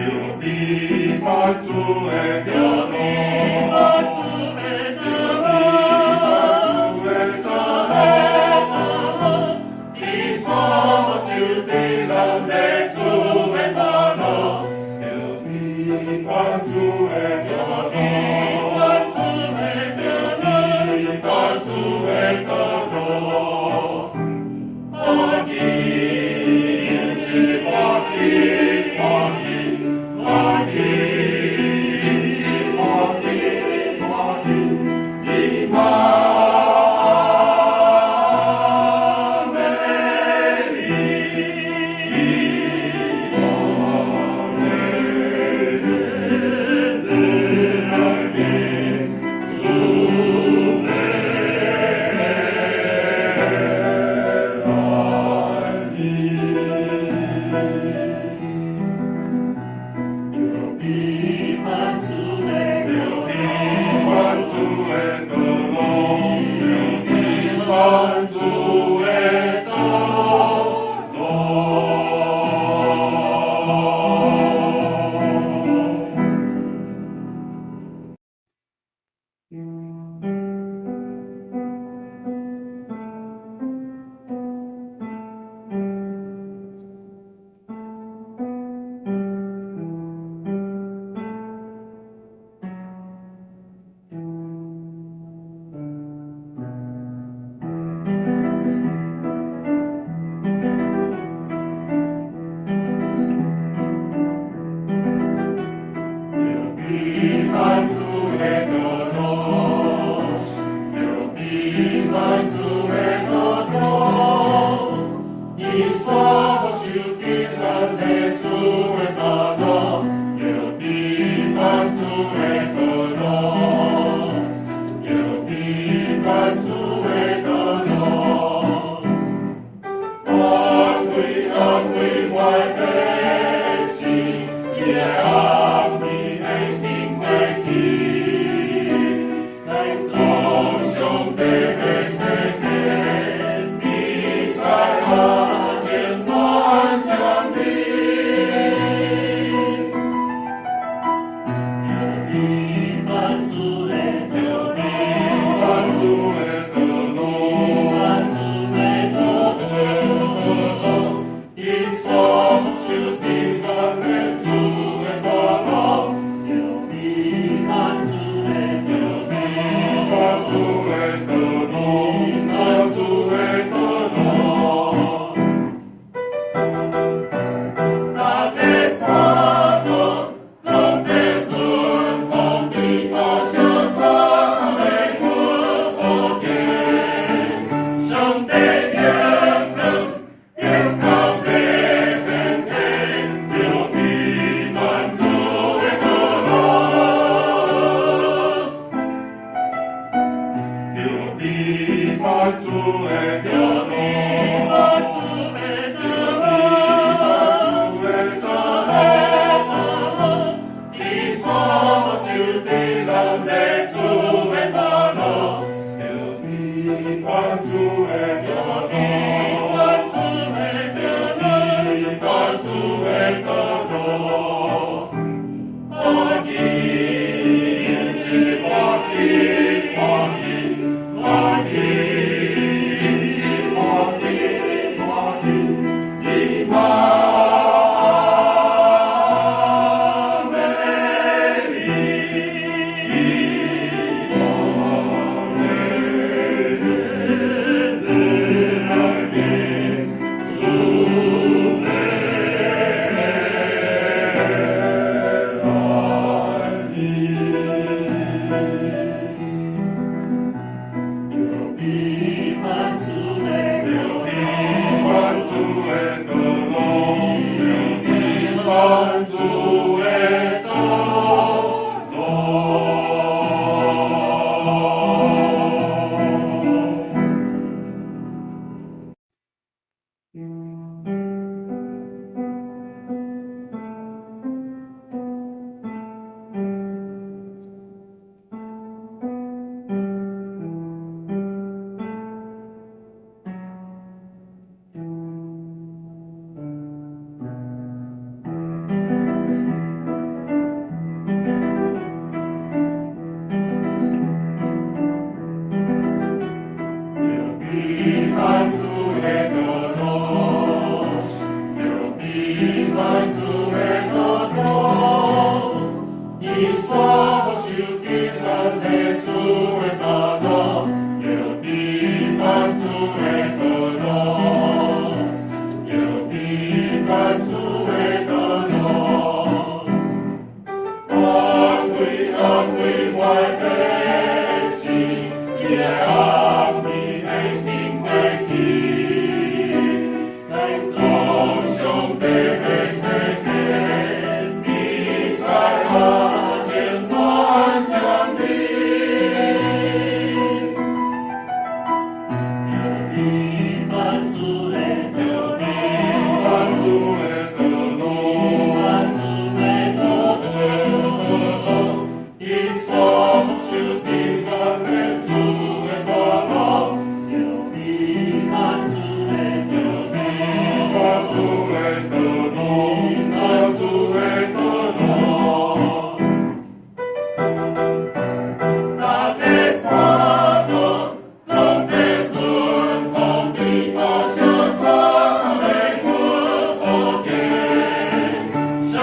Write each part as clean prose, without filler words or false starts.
你满足的道路，你所受的咱的主的道路，你满足的道路，你满足的道路，我你是我的，我你是我的，你满。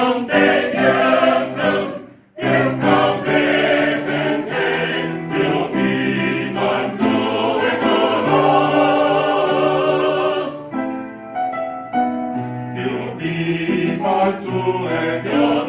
上帝永能，永靠北恒的，有你满足的道路，有你满足的道路，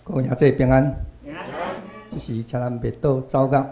各位兄弟平安，这是请咱别倒走角。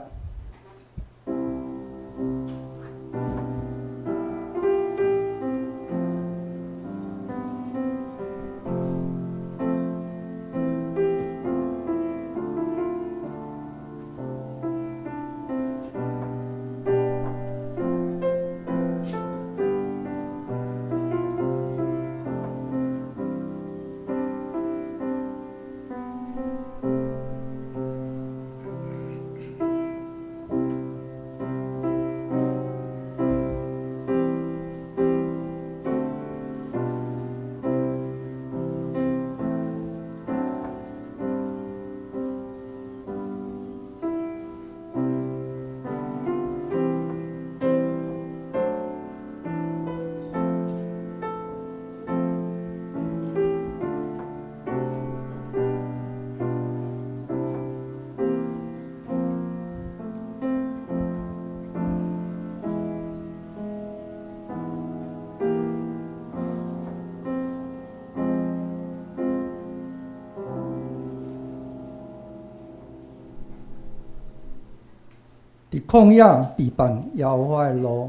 伫旷野避办耶和华的路，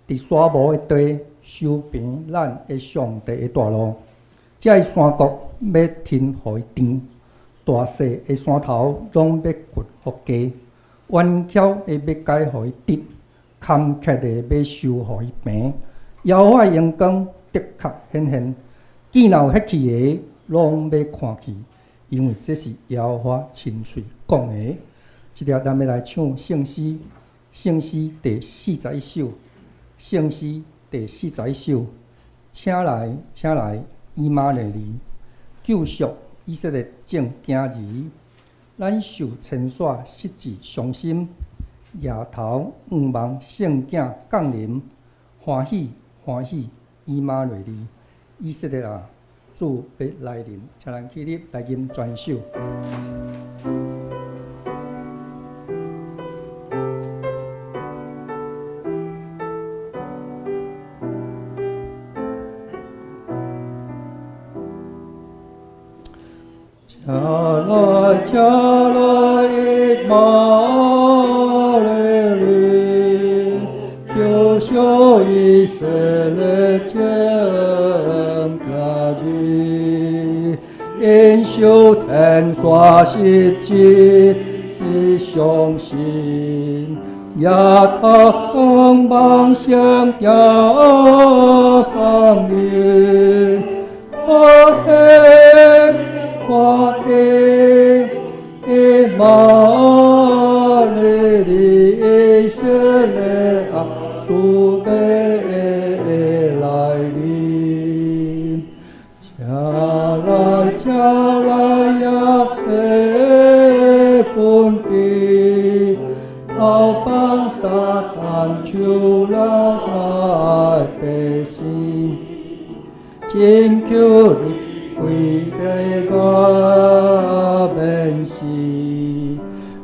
伫沙漠的地修平咱的上帝的道路。这个山谷要天互伊甜，大细的山头拢要掘互低，弯巧的要改互伊直，坎坷的要修互伊平。耶和华的阳光的确显现，见若有血气的，拢要看去，因为这是耶和华亲嘴讲的。即条咱要来唱圣诗，圣诗第41首，圣诗第41首，请来，请来，以马内利，救赎以色列正惊疑，咱受牵线失志伤心，夜头黄梦圣囝降临，欢喜欢喜，以马内利，以色列啊，主要来临，请咱起立来吟全首。加来加来伊玛勒里，救赎以色列将家己，因修成刷实际的相信，也当梦想要抗议。我的玛利以色列啊，主被来临，加来呀非quân kỳ，逃帮撒旦出来百姓，拯救你。为这个本事，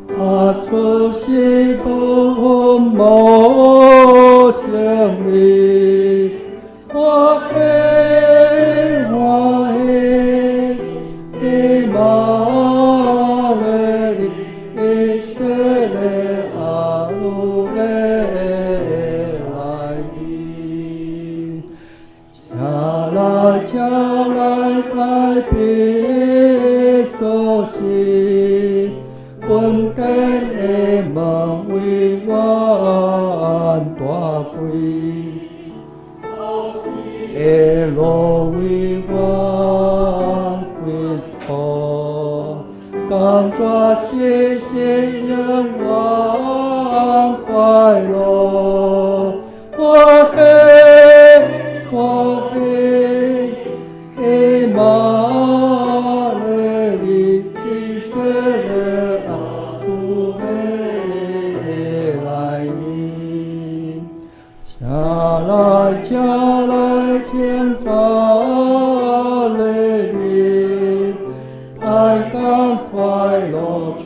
他出是不谋生的，我的玛利以色列啊，主被来临，加来改变所是，本根的梦为我大归，的路为我归途，当作谢谢阳光快乐，我玛利以色列啊，主被来临，加来建造黎明，太阳快乐充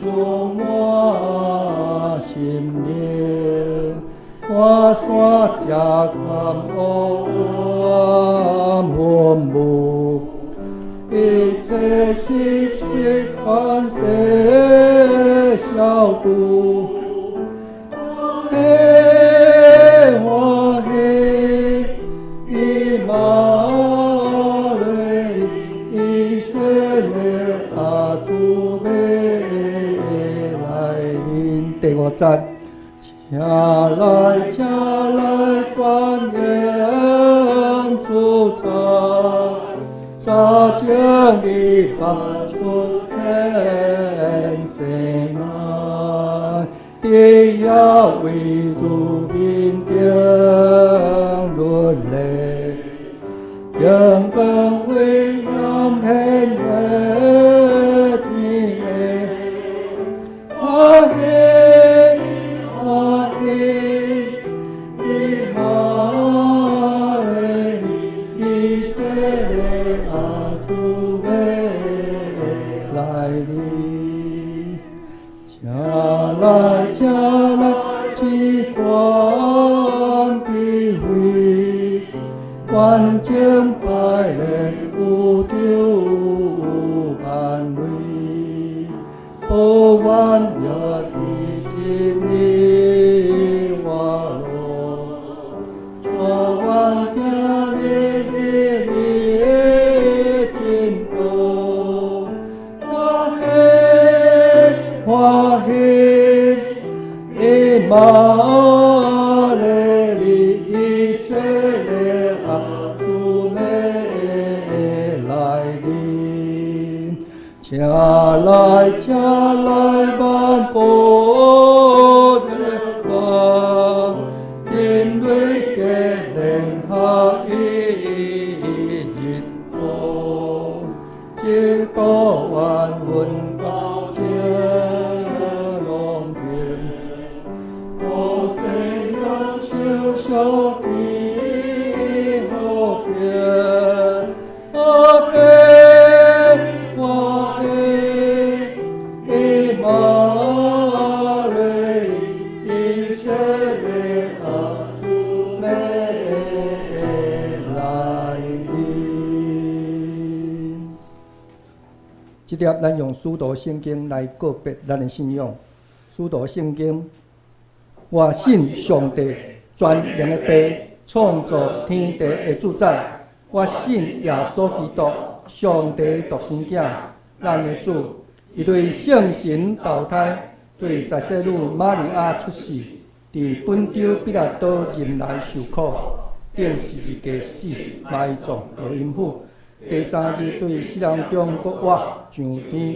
满心灵，我所加看我母。一切是看谁小度，我的玛利以色列啊，主被来临。第5节，加来转眼主张。早将你放出天神来，地要为主民定论类，阳光为阳天的天，我以色列啊，主被来临，加来极光的辉，万江百人无丢伴侣，不万呀聚集你瓦罗，超万家的玛利以色列啊，主被来临，加来万国的王，因为给人下一日光，直到万魂高将。手的后边，我的玛利以色列啊，主被来临。即粒咱用使徒圣经来告别咱的信仰。使徒圣经，我信上帝全能的爸，创造天地的主宰。我信耶稣基督，上帝独生子，咱的主。伊对圣神投胎，对在世女玛利亚出世，伫本丢彼拉多任内受苦，顶十字架死，埋葬落阴府。第三日对死人中国活上天，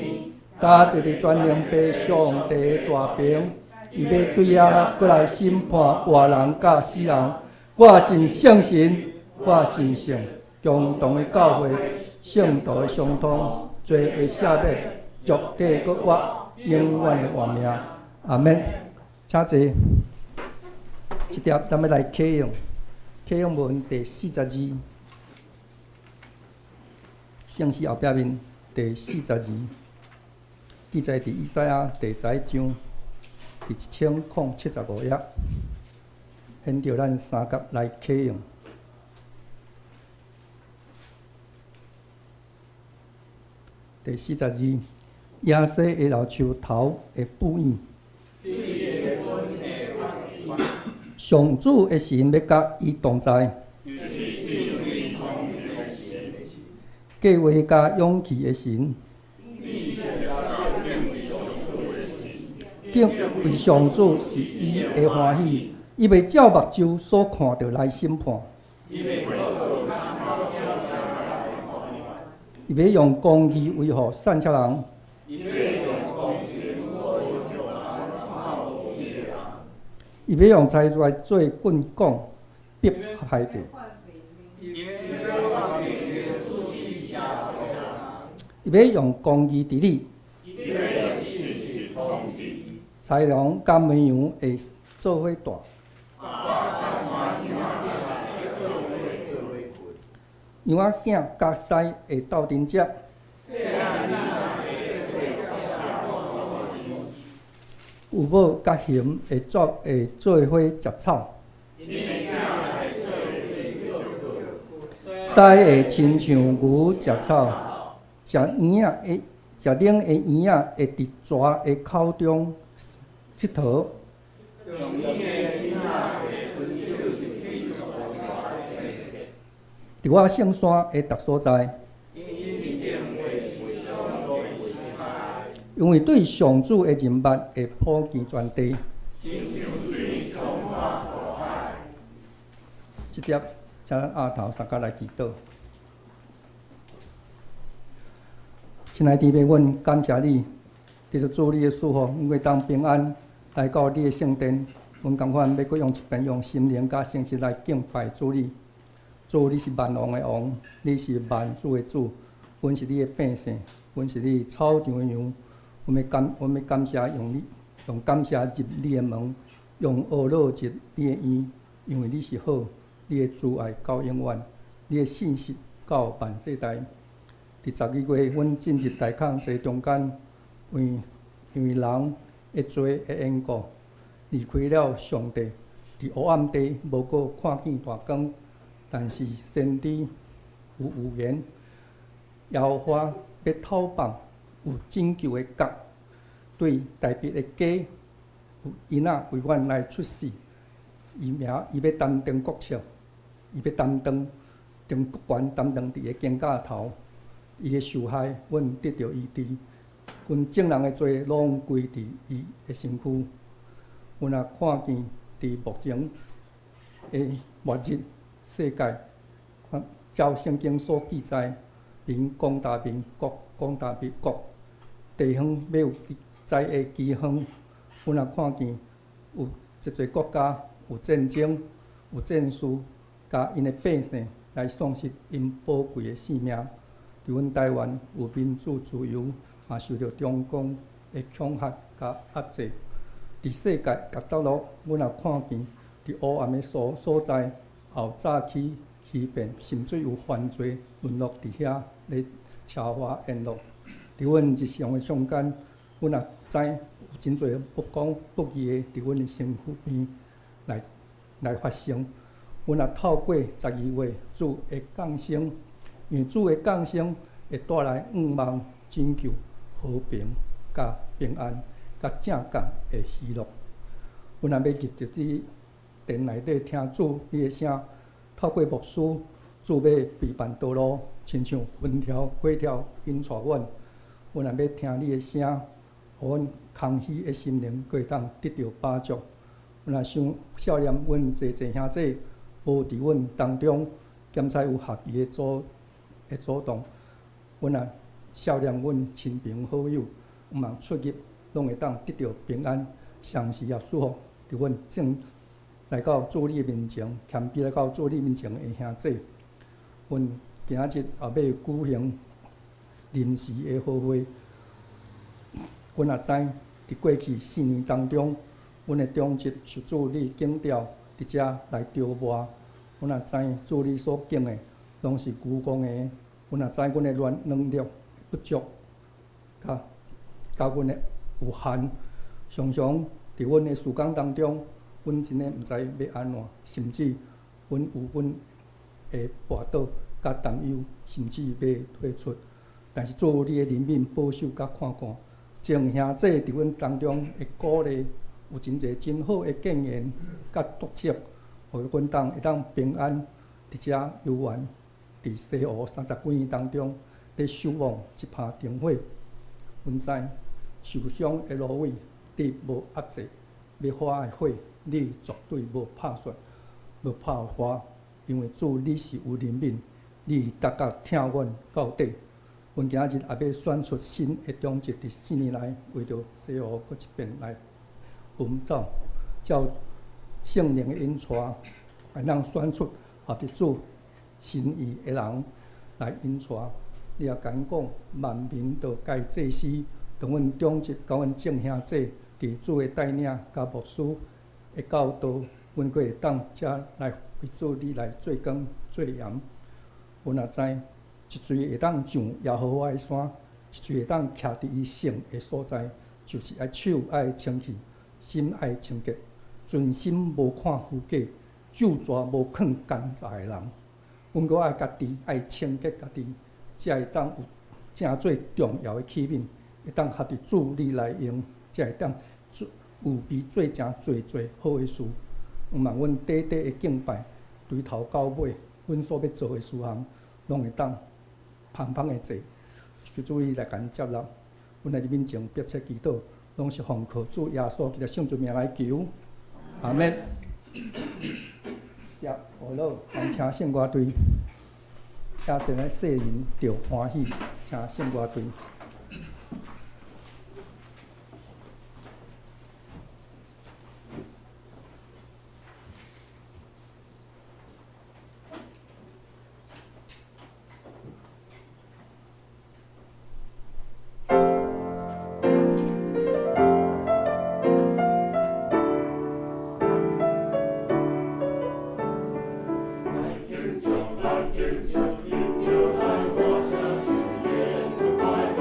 搭坐伫全能爸上帝大屏，伊要对遐过来审判活人甲死人。我信圣神，我信圣共同的教会，圣道的相通，罪的赦免，肉体搁活，永远的活命。阿免，请坐。一条咱要来启用，启用文第42，圣诗后壁面第42，记载伫以赛亚第10章第1075页，现着咱三角来启用。第42，亚西的老树头会补影。上主的神要甲伊同在，计划甲勇气的神，敬畏上主是伊的欢喜，伊要照目睭所看到来审判，伊要用公义维护善车人。伊要用财来做棍棒，迫害地。伊要用公义治理。豺狼甲绵羊会做伙大。羊仔囝甲狮会斗阵食。有某甲熊会做伙食草，狮会亲像牛食草，食冷的羊仔会伫蛇的口中佚佗。伫我圣山的逐所在。因为对上主的人物会普及全地。即条，请咱额头三角来祈祷。亲爱的天父，阮感谢你，得着主你的祝福，阮会当平安来到你的圣殿。阮共款要搁用一遍用心灵甲诚实来敬拜主你。主你是万王的王，你是万主的主，阮是你的百姓，阮是你草场的羊。我们感谢用感谢入你的门，用懊恼入你的院，因为你是好，你的慈爱到永远，你的信实到万世代。伫12月，阮进入大坑坐中间，因为人的罪的缘故，离开了上帝，伫黑暗地无过看见大光。但是先知有预言，耶和华要透放。有拯救的角，对大别的家有囡仔为阮来出世，伊要担当国策，伊要担当国权，担当伫个肩胛头，伊的受害，阮得到医治，阮众人的罪拢归伫伊的身躯。阮也看见伫目前的末日世界，照圣经所记载，民广大民国，广大民国。地方要有灾的饥荒，阮也看见有一侪国家有战争、有战事，甲因的百姓来丧失因宝贵的性命。伫阮台湾有民主自由，嘛受到中共的恐吓甲压制。伫世界各角落，阮也看见伫黑暗的所在，后早起欺骗，甚至有犯罪沦落伫遐咧奢华宴乐。伫阮日常的上间，阮也知有真侪不公不义的伫阮的身躯边来发生。阮也透过12月主的降生，因为主的降生会带来盼望拯救、和平、甲平安、甲正觉的喜乐。阮也要入着伫殿内底听主你的声，透过牧师，主要陪伴道路，亲像分条过条引带阮。阮也要听你的声，互阮空虚的心灵可会当得到帮助。阮也想少年阮济兄弟无伫阮当中，检采有合宜的主动。阮也少年阮亲朋好友，毋茫出入，拢会当得到平安，上时也舒服。伫阮正来到主你面前，谦卑来到主你面前的兄弟，阮今日也要举行临时的好会。阮也知伫过去4年当中，阮的忠职是主你警调伫遮来招募。阮也知主你所敬的拢是愚公的。阮也知阮的能力不足，甲阮的有限，常常伫阮的事工当中，阮真诶毋知要安怎，甚至阮有阮会跋倒、甲担忧，甚至要退出。但是主你的怜悯、保守甲看顾，众兄弟伫阮当中会鼓励，有真侪真好的建言甲督促，互阮会当平安伫遮游玩。伫西湖30几年当中，咧守望一拍灯火。阮知受伤的芦苇，你无压制；要花的火，你绝对无拍煞、无拍花。因为主你是有怜悯，你逐个听阮到底。阮今日也要选出新的忠职，伫4年来为着西湖搁一遍来奔走，照圣灵的引带，来咱选出合伫主心意的人来引带。你也甲阮讲，万民都该祭司，同阮忠职，甲阮众兄弟，伫主的带领，甲牧师的教导，阮阁会当遮来为主你来做光做盐。阮也知，一嘴会当上耶和华的山，一嘴会当徛伫伊圣的所在，就是爱手爱清气，心爱清洁，存心无看虚假，酒蛇无囥奸诈的人。阮阁爱家己爱清洁家己，才会当有正最重要的器皿，会当合伫主你来用，才会当有比做正侪好的事。毋茫阮短短的敬拜，从头到尾，阮所要做的事项，拢会当芳芳的做。求主你来甲阮接纳，阮来你面前迫切祈祷，拢是奉靠主耶稣基督圣主名来求。阿门。接下落，咱请圣歌队，也先来世人着欢喜，请圣歌队。来天就，一有爱，我相信也不快乐。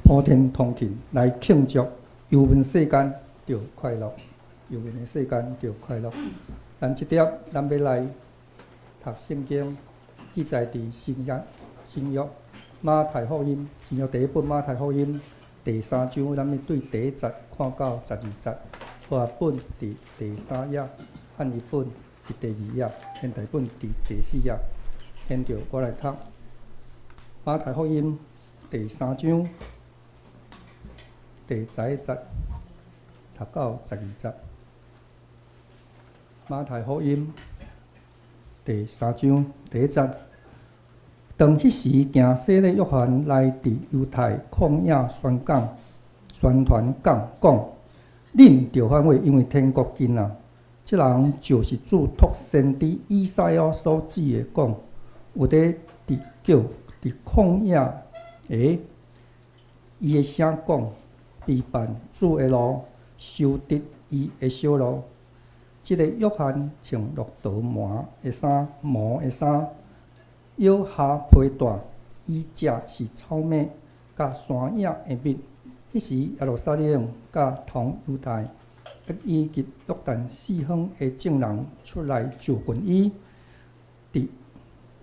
普天同庆来庆祝游民世间着快乐，游民的世间着快乐。咱即点，咱要来读圣经，记载伫新约马太福音，新约第一本马太福音第3章，咱要对第1节看到12节，和本伫第3页，汉语本伫第2页，现代本伫第4页。现着我来读马太福音第3章第11节，读到12节。马太福音第3章第1节。当迄时，行洗礼约翰来伫犹太旷野宣传讲：恁着反悔，因为天国近啊！这人就是主托先知以赛亚所指的讲，有伫叫伫旷野的，伊的声讲，备办主的路，修直伊的小路。即个约翰穿骆驼毛的衫，腰下披带，伊食是草莓，甲山野的蜜。迄时耶路撒冷甲同犹太，以及约旦四方的众人出来就近伊，伫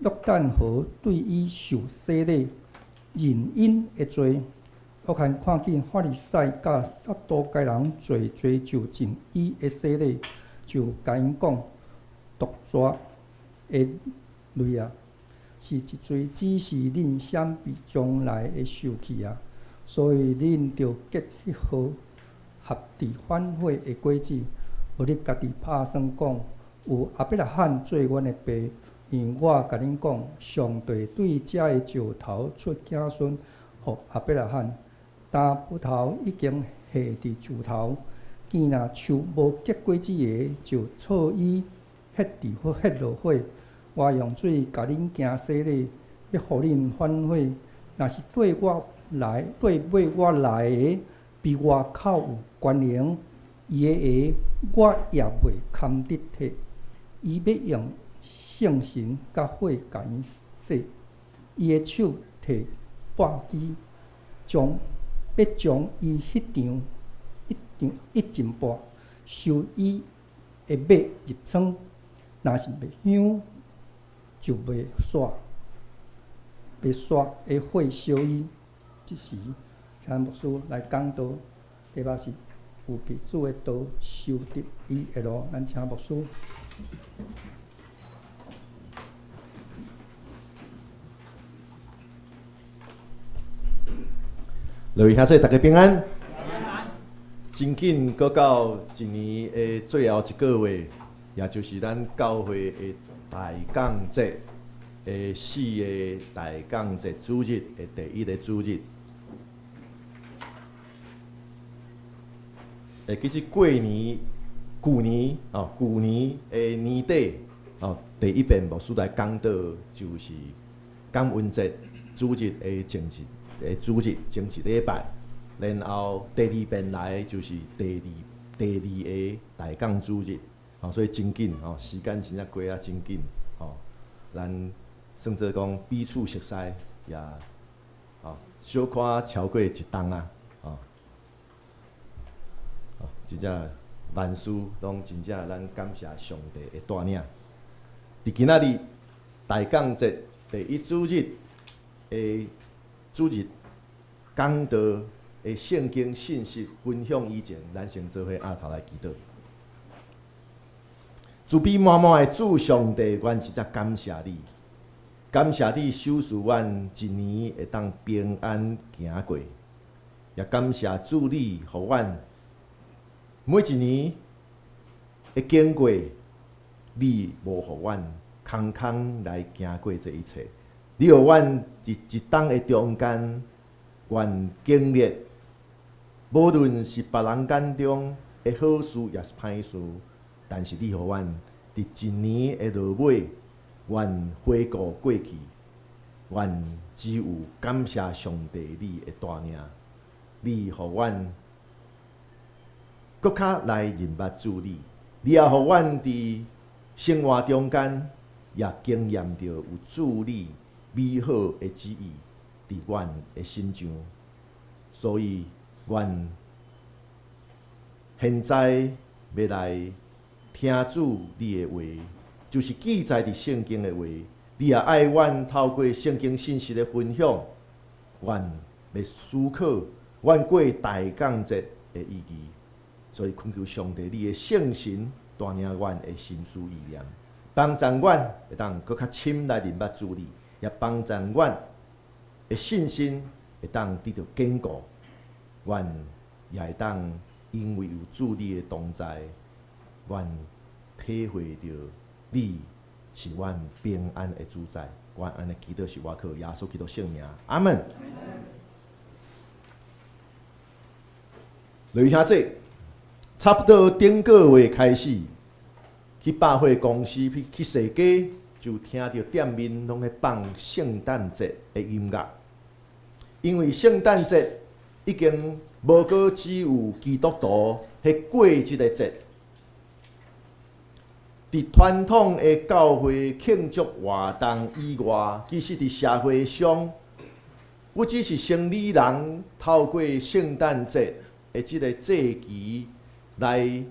约旦河对伊受洗礼，认因的罪。约翰看见法利赛甲撒都该人侪就近伊的洗礼，就甲因讲：毒蛇的类啊！是一罪，只是恁闪避将来会受气啊！所以恁着结迄号合伫反悔的果子，无你家己拍算讲，有亚伯拉罕做阮的爸，因为我甲恁讲，上帝对遮的石头出子孙，互亚伯拉罕。但葡萄已经下伫树头，见若树无结果子的，就错伊ฮ็落火。我用水甲恁行洗礼，要互恁反悔。若是对尾我来的，比我较有权能，伊的鞋我也袂堪得摕。伊要用圣神甲火甲伊洗，伊的手摕簸箕，要将伊迄场一浸半，收伊的尾入仓。若是袂香，就袂煞的火烧伊。即时，请牧师来讲道，题目是有被主的道修直伊的路。咱请牧师。各位兄弟，大家平安。真紧，搁到一年的最后一个月，也就是咱教会的大降节的4个大降节主日的第1个主日。其实旧年的年底第一遍牧师来讲到就是感恩节主日的前一主日前一礼拜，然后第2遍来就是第二个大降主日，所以真紧时间真正过啊真紧咱算做讲彼此熟悉也小可超过一冬啊真正万事拢真正咱感谢上帝的带领。伫今仔日大降节第1主日的主日讲道的圣经信息分享以前，咱先做伙压头来祈祷。慈悲满满的主上帝，阮实在感谢你，感谢你守护阮一年会当平安行过，也感谢主你，互阮每一年会经过，你无互阮空空来行过这一切。你互阮一冬的中间，愿经历，无论是别人眼中的好事也是歹事，但是你互阮伫一年的落尾，愿回顾过去，愿只有感谢上帝你的带领，你互阮搁较来认捌主你，你也互阮伫生活中间也经验到有主你美好的旨意伫阮的心上。所以，阮现在要来听主你的话，就是记载伫圣经的话。你也爱阮透过圣经信息的分享，阮要思考阮过大降节的意义。所以恳求上帝你的圣神带领阮的心思意念，帮助阮会当搁较深来明白主理，也帮助阮的信心会当得到坚固。阮也会当因为有主你的同在，阮体会到你是阮平安的主宰。阮安尼祈祷是我靠耶稣基督圣名，阿门。雷兄弟，差不多顶个月开始，去百货公司去踅街，就听到店面拢在放圣诞节的音乐。因为圣诞节已经无过只有基督徒去过即个节。伫传统的教会庆祝活动以外，其实伫社会上，不只是生理人透过圣诞节的即个节期来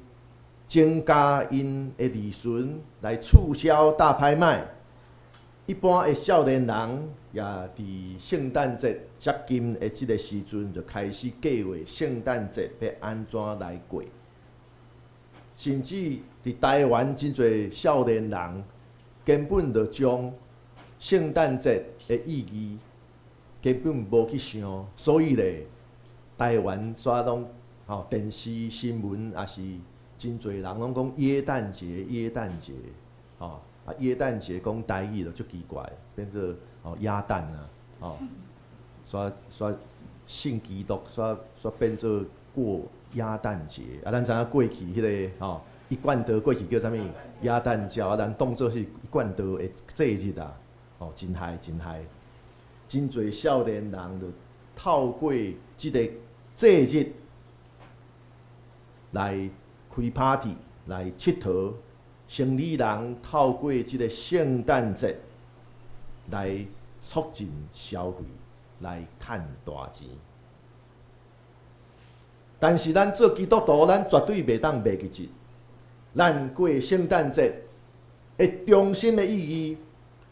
增加因的利润，来促销大拍卖。一般的少年人也伫圣诞节接近的即个时阵，就开始计划圣诞节要安怎来过。甚至伫台湾真侪少年人根本就将圣诞节的意义根本无去想，所以咧，台湾煞拢电视新闻也是真侪人拢讲耶诞节，耶诞节，耶诞节讲台语就足奇怪，变做鸭蛋啊，煞信基督，煞变做过鸭蛋节。咱知影过去迄个一贯道过去叫啥物鸭蛋节，咱当作是一贯道的节日啊，真害真害，真侪少年人就透过即个节日来开 party 来佚佗，生理人透过即个圣诞节来促进消费，来赚大钱。但是咱做基督徒，咱绝对袂当忘记，咱过圣诞节的中心的意义，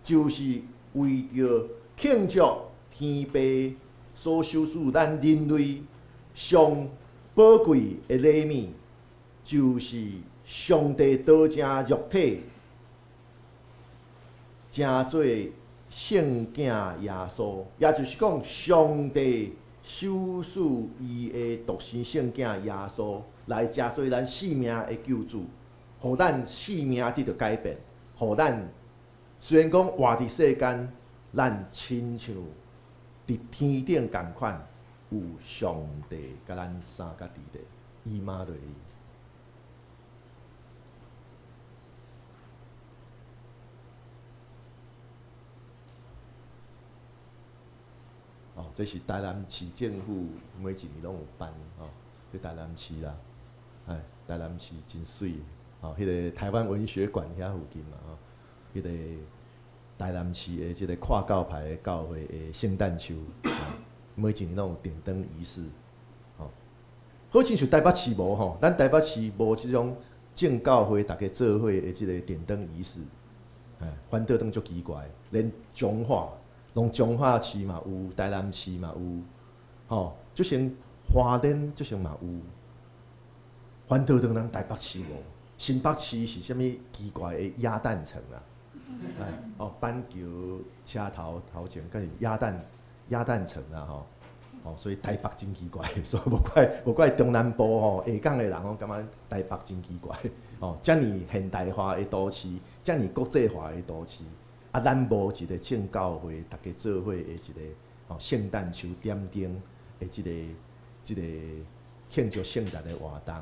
就是为着庆祝天父所收赐咱人类上宝贵的礼物，就是上帝道成肉体，成做圣囝耶稣，也就是讲上帝收赐伊的独生圣囝耶稣，来成做咱性命的救主，互咱性命得到改变，互咱虽然讲活伫世间，咱亲像伫天顶共款，有上帝甲咱三甲伫咧伊妈对伊。这是台南市政府每一年拢有办在台南市啦，台南市真水，迄个台湾文学馆遐附近嘛，迄个台南市的即个跨教派的教会的圣诞树，每一年拢有点灯仪式，好亲像台北市无咱台北市无即种正教会大家做伙的即个点灯仪式，反倒当足奇怪，连彰化。拢彰化市嘛有，台南市嘛有，就像花莲就像嘛有，反倒当咱台北市无。新北市是啥物奇怪的鸭蛋城啊？板桥车头前，敢是鸭蛋城啊所以台北真奇怪，所以无怪中南部下港的人感觉台北真奇怪，遮尔现代化的都市，遮尔国际化的都市。咱无一个正教会，大家做伙的一个圣诞树点灯的即个庆祝圣诞的活动，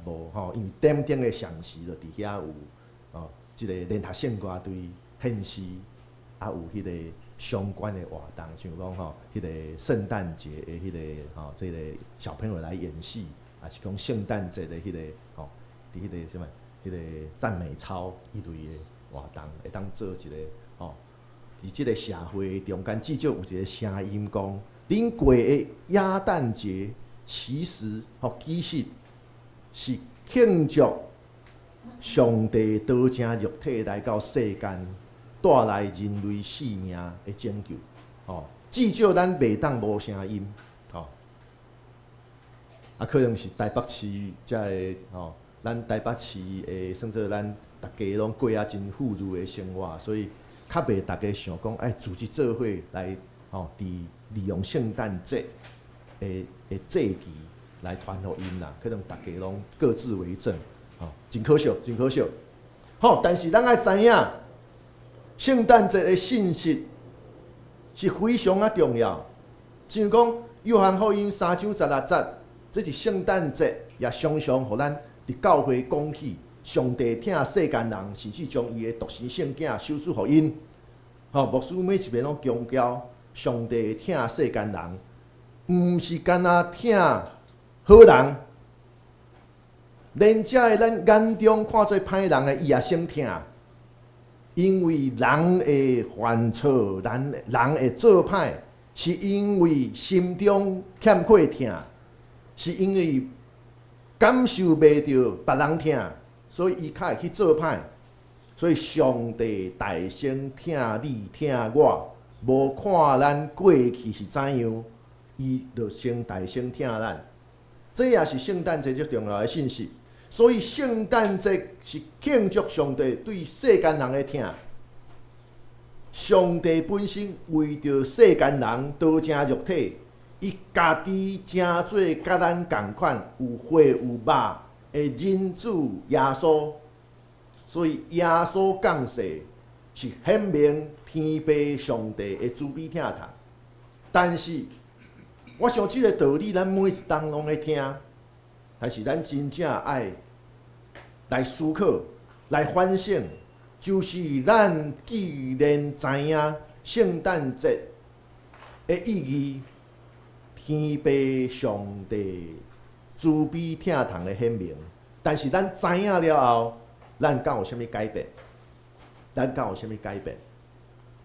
无因为点灯的详时就伫遐有即个联合圣歌队献诗，有迄个相关的活动，像讲迄个圣诞节的迄个即个小朋友来演戏，还是讲圣诞节的迄个伫迄个什么迄个赞美操一类的活动，会当做一个。伫即个社会中间，至少有一个声音讲，恁过的耶诞节，其实是庆祝上帝道成肉体来到世间，带来人类生命的拯救。至少咱袂当无声音。可能是台北市才会咱台北市会算做咱大家拢过啊真富裕的生活，所以较袂大家想讲爱组织做伙来利用圣诞节的节期来传福音啦。可能大家拢各自为政，真可惜，真可惜。但是咱爱知影，圣诞节的信息是非常啊重要。像讲约翰福音3章16节。这是圣诞节，也常常互咱伫教会讲起，上帝疼世间人，甚至将伊的独生圣囝授予互因。牧师每一遍拢强调，上帝疼世间人，毋是干那疼好人，连遮个咱眼中看做歹人的，伊也先疼，因为人会犯错，人会做歹，是因为心中欠缺疼。是因为感受袂到别人疼，所以伊较会去做歹。所以上帝大声疼你疼我，无看咱过去是怎样，伊就先大声疼咱。这也是圣诞节最重要的信息。所以圣诞节是庆祝上帝对世间人的疼。上帝本身为着世间人道成肉体。伊家己真做甲咱同款，有血有肉的人子耶稣，所以耶稣降世是显明天父上帝的慈悲疼痛。但是，我想即个道理咱每一人拢会听，但是咱真正爱来思考、来反省，就是咱既然知影圣诞节的意义。天父上帝慈悲疼痛的显明，但是咱知影了后，咱敢有啥物改变？咱敢有啥物改变？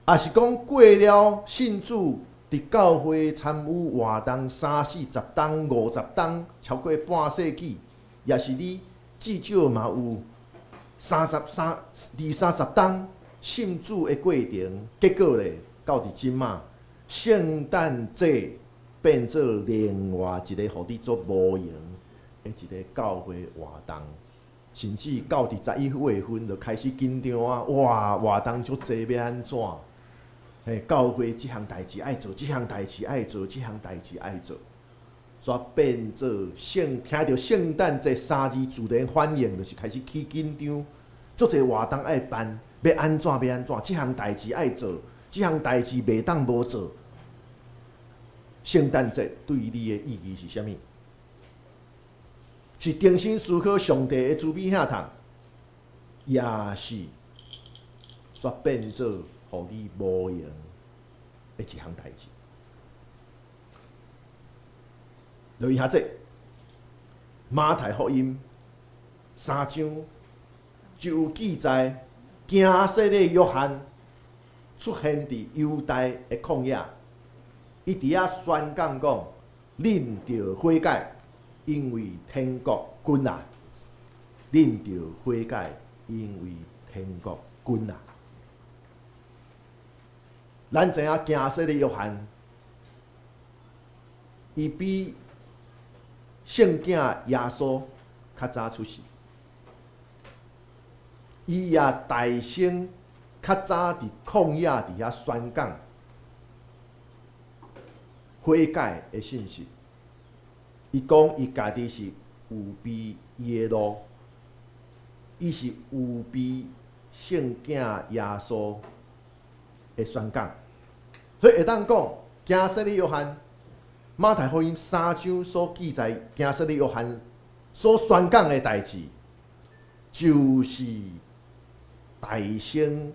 也是讲过了信主伫教会参与活动30、10冬、50冬，超过半世纪，也是你至少嘛有20-30冬信主的过程，结果咧，到伫即马圣诞节。变做另外一个，互你做无用的一个教会活动，甚至到伫11月份就开始紧张啊！哇，活动足济要安怎？教会即项代志爱做，即项代志爱做，即项代志爱做，煞变做听到圣诞节3字自然反应，就是开始起紧张，足济活动爱办，要安怎？即项代志爱做，即项代志袂当无做。圣诞节对你的意义是啥物？是重新思考上帝的慈悲疼痛，也是煞变做互你无用的一项代志。留意下这马太福音3章就有记载，行洗的约翰出现伫犹太的旷野。伊伫遐宣讲讲，恁着悔改，因为天国近啊！恁着悔改，因为天国近啊！咱知影行洗的约翰，伊比圣囝耶稣较早出世，伊也大声较早伫旷野伫遐宣讲。悔改的信息，伊讲伊家己是有比伊的路，伊是有比圣囝耶稣的宣讲，所以会当讲行洗的约翰，马太福音3章所记载行洗的约翰所宣讲的代志，就是大声，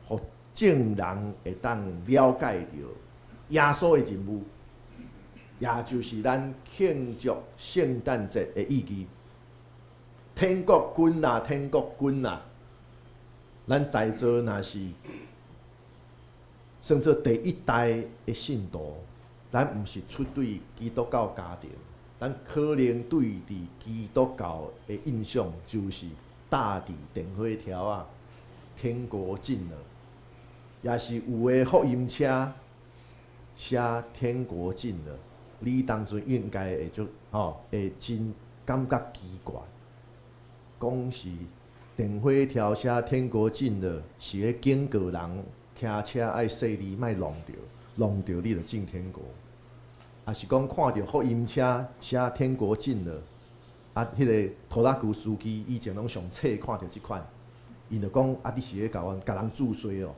互众人会当了解到。耶稣的人物，也就是咱庆祝圣诞节的意义。天国近啊，天国近啊！咱在座若是算做第一代的信徒，咱毋是出对基督教家庭，咱可能对伫基督教的印象就是搭伫电火条啊，天国近了，也是有的福音车写天国近了，你当阵应该会会真感觉奇怪，讲是电火条写天国近了，是咧警告人骑车爱细腻，莫弄着你就进天国。也是讲看到福音车写天国近了，迄个拖拉机司机以前拢上册看到即款，伊就讲你是咧甲人注衰哦，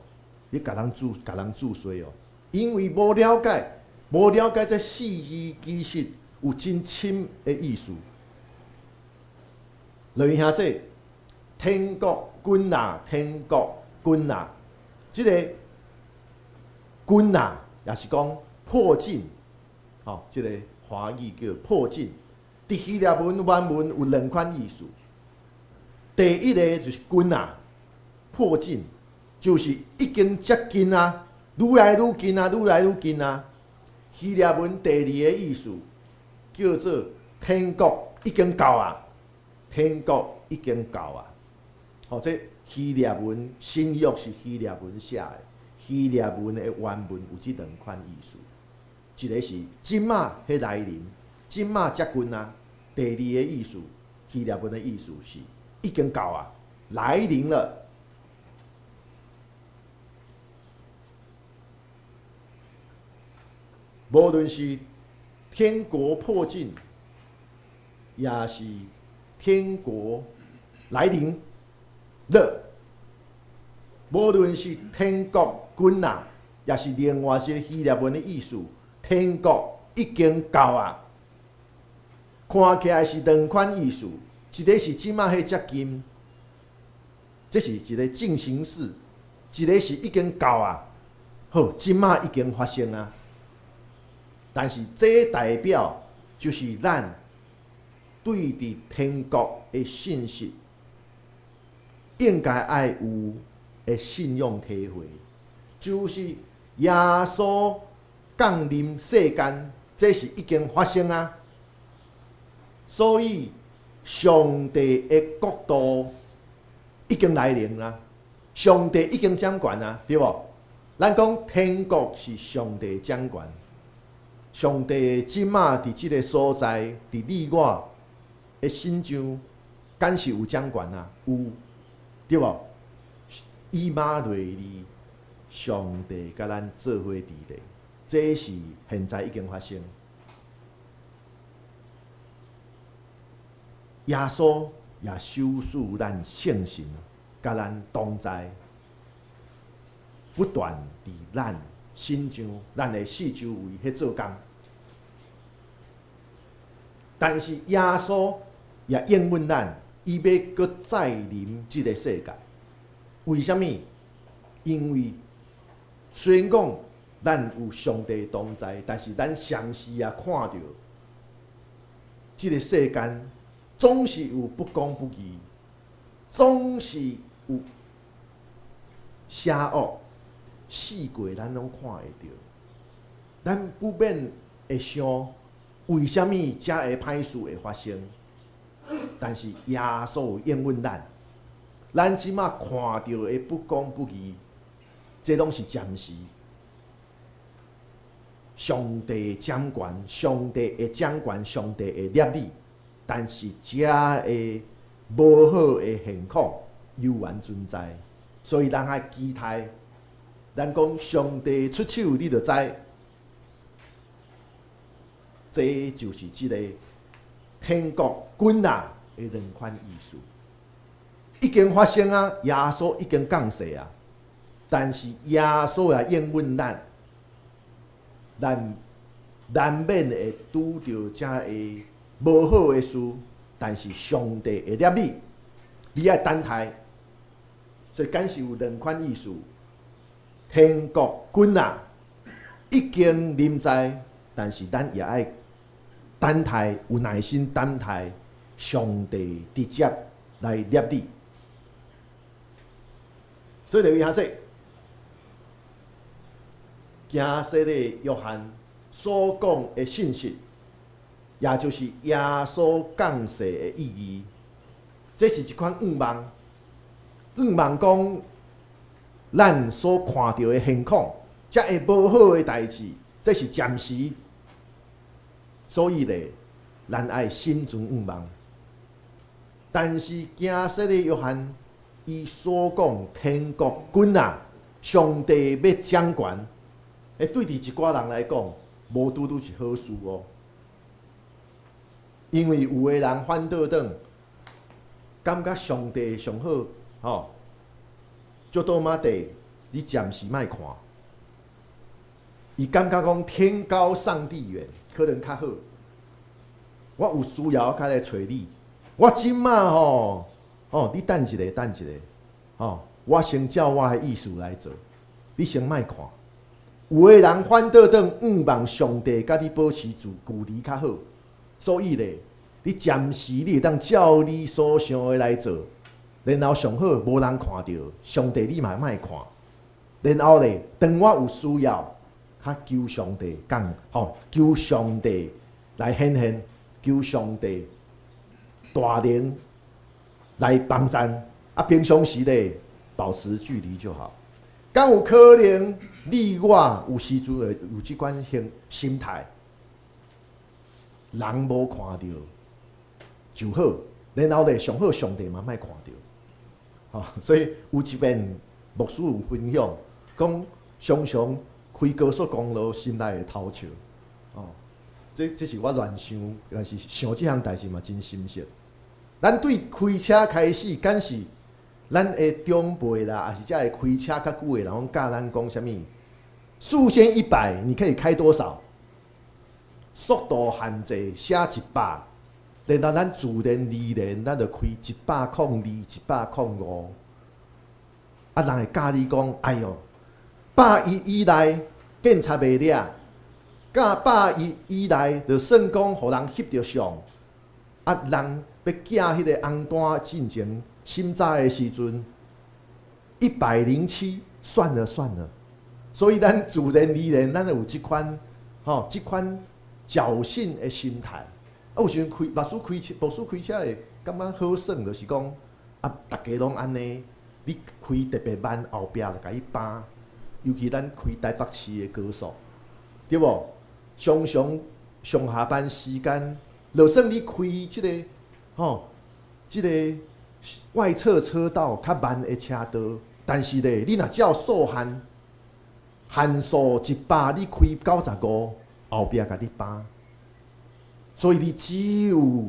你甲人注衰哦，因为无了解这四字其实有真深的意思。落去兄弟，天国君啊，天国君啊，即个君啊，也是讲破镜。即个华语叫破镜。伫希腊文原文有两款意思。第一个就是君啊，破镜，就是已经接近啊，愈来愈近啊，愈来愈近啊。希腊文第二个意思叫做天国已经到啊，天国已经到啊。这希腊文新约是希腊文写的，希腊文的原文有即两款意思。一个是今仔迄来临，今仔接近啊。第二个意思，希腊文的意思是已经到啊，来临了。无论是天国迫近，也是天国来临了，无论是天国君啊，也是另外一个希腊文的意思。天国已经到啊，看起来是两款意思，一个是即马迄接近，这是一个进行式；一个是已经到啊，好，即马已经发生啊。但是这代表就是咱对伫天国的信息，应该爱有的信用体会，就是耶稣降临世间，这是已经发生啊。所以上帝的国度已经来临啦，上帝已经掌权啊，对无？咱讲天国是上帝掌权，上帝即马伫即个所在，伫你我的心上，敢是有掌权啊？有，对无？以马内利，上帝甲咱做伙伫咧。这是现在已经发生。耶稣也守护咱圣神，甲咱同在，不断伫咱心上、咱的四周围迄做工。但是耶稣也应允咱，伊要搁再临即个世界。为什么？因为虽然讲，咱有上帝同在，但是咱常时也看到，即个世间总是有不公不义，总是有邪恶，四界咱拢看会到。咱不免会想，为什么遮个歹事会发生？但是耶稣应允咱，咱即马看到的不公不义，这拢是暂时。上帝掌权，上帝会掌权，上帝会立你，但是遮个无好的现况犹原存在，所以咱爱期待。咱讲上帝出手，你就知，这就是即个天国君啊的两款意思。已经发生啊，耶稣已经降世啊，但是耶稣也应允咱。咱难免会拄着遮个无好的事，但是上帝会立你，你爱等待。所以敢是有两款意思：天国君啊，已经临在，但是咱也爱等待，有耐心等待上帝直接来立你。所以就为虾说。行洗礼约翰所讲的信息，也就是耶稣降世的意义。这是一款愿望，愿望讲咱所看到的现况，这会无好的代志，这是暂时。所以咧，咱爱心存愿望。但是惊死的约翰，伊所讲天国君啊，上帝要掌权，对伫一寡人来讲，无拄拄是好事哦。因为有的人反倒转，感觉上帝上好，足多马地，你暂时莫看。伊感觉讲天高上帝远，可能较好。我有需要，我较来找你。我即马你等一下，我先照我的意思来做，你先莫看。有的人反倒转，愿望上帝甲你保持距离较好，所以咧，你暂时你会当照你所想的来做，然后上好无人看到，上帝你嘛莫看，然后咧，当我有需要，较求上帝讲，求上帝来显现，求上帝大能来帮咱，平常时咧保持距离就好。敢有可能你我有时阵会有即款心态，人无看到就好，然后咧上好上帝嘛莫看到。所以有一遍牧师有分享，讲常常开高速公路心内会偷笑。这是我乱想，但是想即项代志嘛真深刻。咱对开车开始，敢是咱的长辈啦，还是遮会开车较久的人，讲教咱讲啥物？速限100，你可以开多少？速度限制写100，然后咱自然而然，咱就开102、105。人会教你讲，哎哟，100以内警察袂抓，甲100以内就算讲，互人翕着相。人要寄迄个红单进前，心早的时阵107，算了。所以咱自然而然，咱有即款侥幸的心态。有时阵牧师开车会感觉好耍，就是讲大家拢安尼，你开特别慢，后壁就甲伊扒。尤其咱开台北市的高速，对无？常常上下班时间，就算你开即个外侧车道较慢的车道，但是咧，你若照速限速100，你开95，后壁甲你扒。所以你只有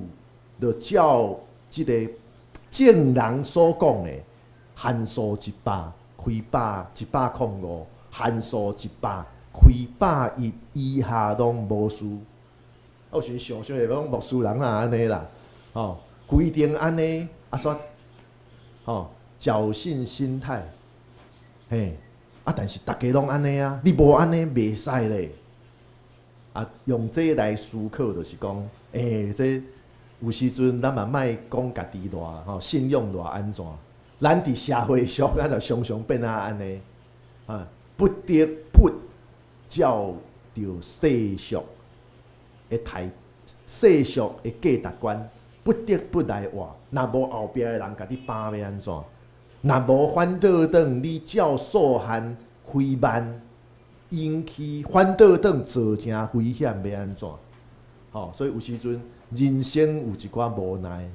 就照即个正人所讲的限速100。开105，限速100，开110以下拢无事。有时想会讲牧师人安尼啦，规定安尼煞，侥幸心态，但是大家拢安尼啊，你无安尼袂使咧。用这来思考，就是讲，这有时阵咱嘛莫讲家己偌信用偌安怎。咱伫社会上，咱就常常变安尼，不得不照着世俗的价值观，不得不来活。若无后壁的人甲你扒要安怎？若无反倒转，你照速限开慢，引起反倒转造成危险要安怎？所以有时阵人生有一寡无奈。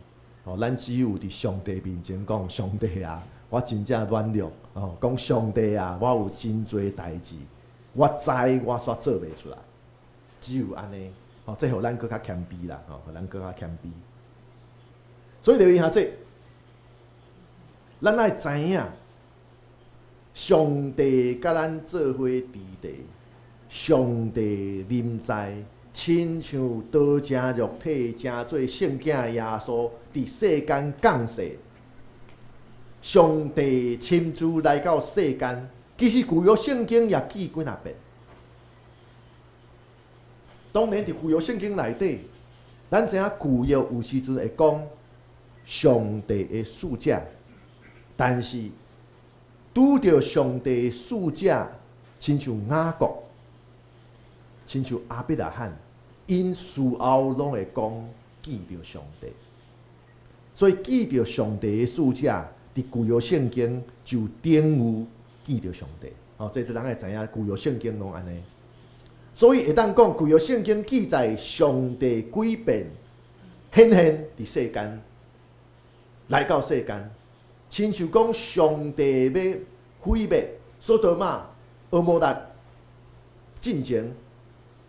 咱只有伫上帝面前讲，上帝啊，我真正软弱。讲上帝啊，我有真多代志，我知我煞做袂出来。只有安尼，这互咱搁较谦卑啦，互咱搁较谦卑。所以就因下这，咱爱知影，上帝甲咱做伙伫地，上帝临在。亲像道成肉体，成做圣囝耶稣伫世间降世，上帝亲自来到世间。其实旧约圣经也记几啊遍。当然，伫旧约圣经内底，咱知影旧约有时阵会讲上帝的使者，但是拄着上帝的使者，亲像雅各。亲像阿伯拉罕，因事后拢会讲记着上帝。所以记着上帝的使者，伫旧约圣经就等于记着上帝。这人会知影旧约圣经拢安尼。所以会当讲旧约圣经记载上帝几遍显现伫世间，来到世间，亲像讲上帝要毁灭索多玛、蛾摩达进前，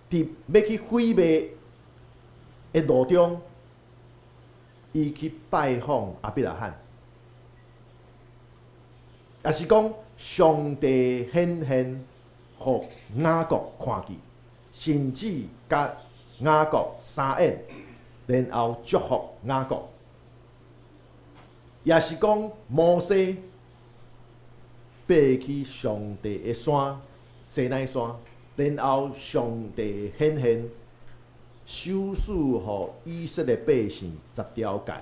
伫要去毁灭的路中，伊去拜访亚伯拉罕，也是讲上帝显现，互雅各看见，甚至甲雅各相应，然后祝福雅各，也是讲摩西爬去上帝的山西奈山，然后上帝显现，手赐予以色列百姓10条诫，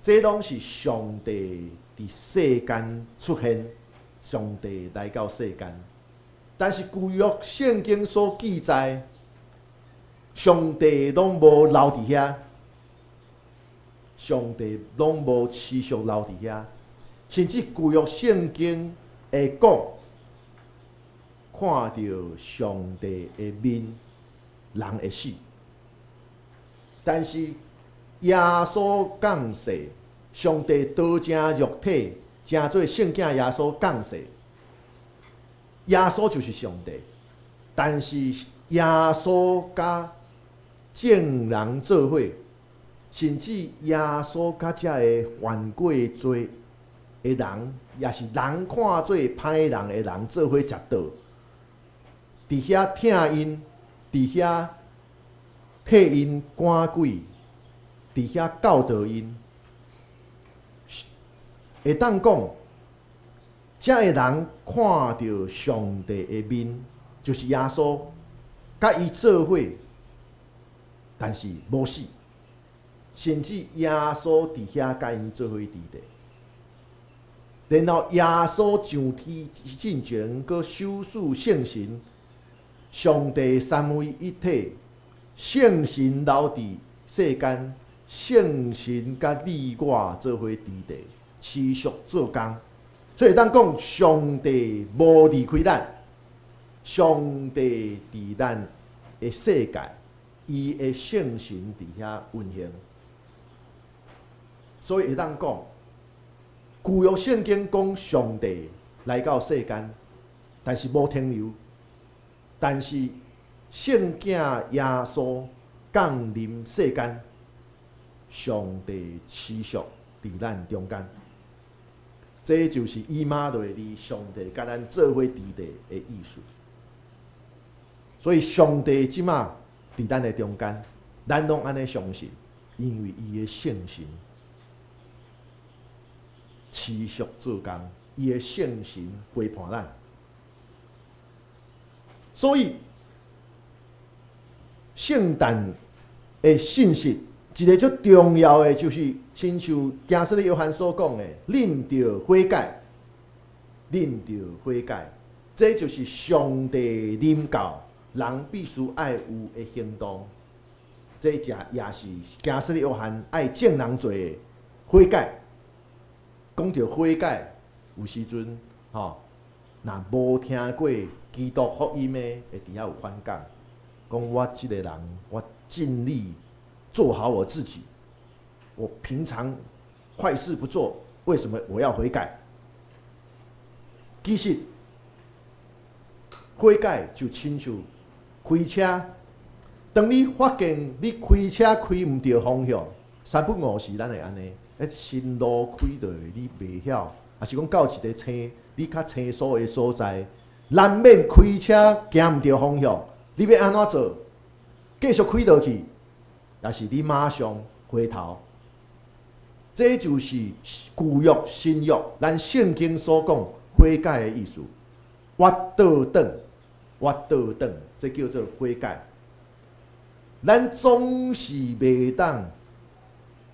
这拢是上帝伫世间出现，上帝来到世间。但是旧约圣经所记载，上帝拢无留伫遐，上帝拢无持续留伫遐，甚至旧约圣经会讲，看到上帝的面，人会死。但是耶稣降世，上帝道成肉体，成做圣子耶稣降世。耶稣就是上帝，但是耶稣甲众人做伙，甚至耶稣甲遮个犯过罪的人，也是人看做歹人的人做伙食道，伫遐疼因，伫遐替因赶鬼，伫遐教导因，会当讲，遮个人看到上帝的面，就是耶稣，甲伊做伙，但是无死，甚至耶稣伫遐甲因做伙伫地，然后耶稣上天进前，佮手赐圣神，上帝三位一体。圣神留伫世间，圣神甲你我做伙伫地，持续做工。所以当讲上帝无离开咱，上帝伫咱的世界，伊的圣神伫遐运行。所以会当讲，旧约圣经讲上帝来到世间，但是无停留，但是圣子耶稣降临世间，上帝持续伫咱中间，这就是以马内利上帝甲咱做伙伫地的意思。所以上帝即马伫咱的中间，咱拢安尼相信，因为伊的圣神持续做工，伊的圣神陪伴咱，所以。圣诞的信息，一个最重要的就是，亲像加斯利约翰所讲的，恁着悔改，恁着悔改，这就是上帝临教人必须爱有的行动。这也是加斯利约翰爱众人做的悔改。讲到悔改，有时阵若无听过基督福音的，会伫遐有反感。讲我这个人，我尽力做好我自己。我平常坏事不做，为什么我要悔改？其实悔改就亲像开车，当你发现你开车开唔对方向，3不5时咱会安尼，新路开落你袂晓，也是讲到一个青你较青疏的所在，难免开车行唔对方向。你要安怎做？继续开落去，也是你马上回头。这就是旧约、新约，咱圣经所讲悔改的意思。我倒转，我倒转，这叫做悔改。咱总是袂当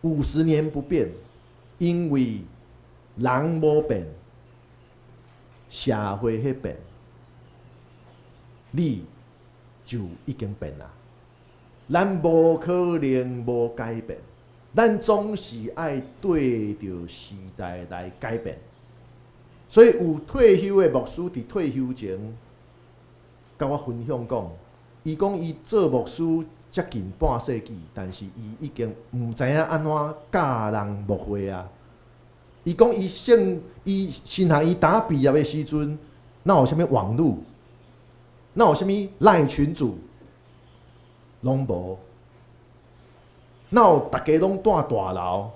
50年不变，因为人无变，社会迄变，你就已经变啦。咱无可能无改变，咱总是爱对着时代来改变。所以有退休的牧师伫退休前，甲我分享讲，伊讲伊做牧师接近半世纪，但是伊已经毋知影安怎教人牧会啊。伊讲伊先下伊打毕业的时阵，哪有啥物网络，哪有啥物赖群组，拢无。哪有大家拢住大楼？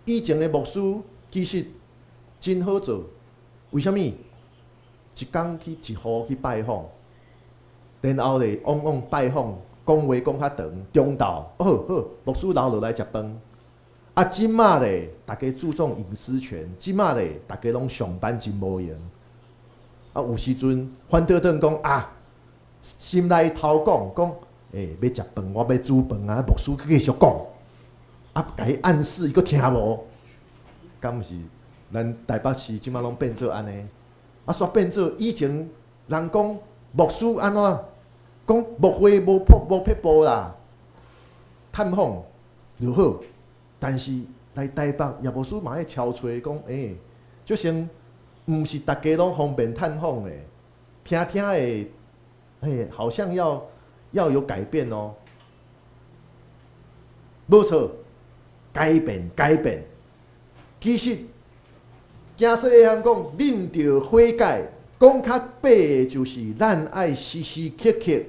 以前的牧师其实真好做，为虾米？一工去一户去拜访，然后咧往拜访，讲话讲较长，中昼好，牧师留落来食饭。啊，即马咧，大家注重隐私权，即马咧，大家拢上班真无闲。啊，有时阵反倒转讲啊，心内偷讲，要食饭，我要煮饭啊，牧师继续讲，啊，甲伊暗示伊佫听无，敢毋是？咱台北市即马拢变做安尼，啊，煞变做以前人讲牧师安怎讲牧会无撇步啦，探访就好。但是来台北，叶牧师嘛爱敲吹讲，就先毋是大家拢方便探访的，听的，好像要有改变哦。无错，改变。其实，假说会晓讲，恁着悔改，讲较白的就是咱爱时时刻刻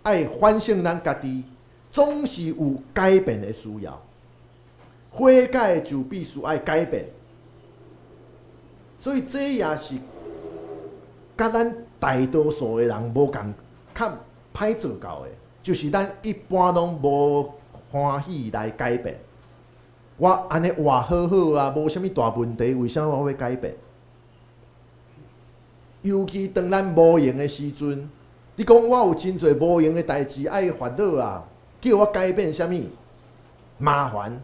爱反省咱家己，总是有改变的需要。悔改就必须爱改变，所以这也是甲咱大多数的人无共较歹做到的，就是咱一般拢无欢喜来改变。我安尼活好好啊，无啥物大问题，为啥我要改变？尤其当咱无闲的时阵，你讲我有真侪无闲的代志爱烦恼啊，叫我改变啥物？麻烦。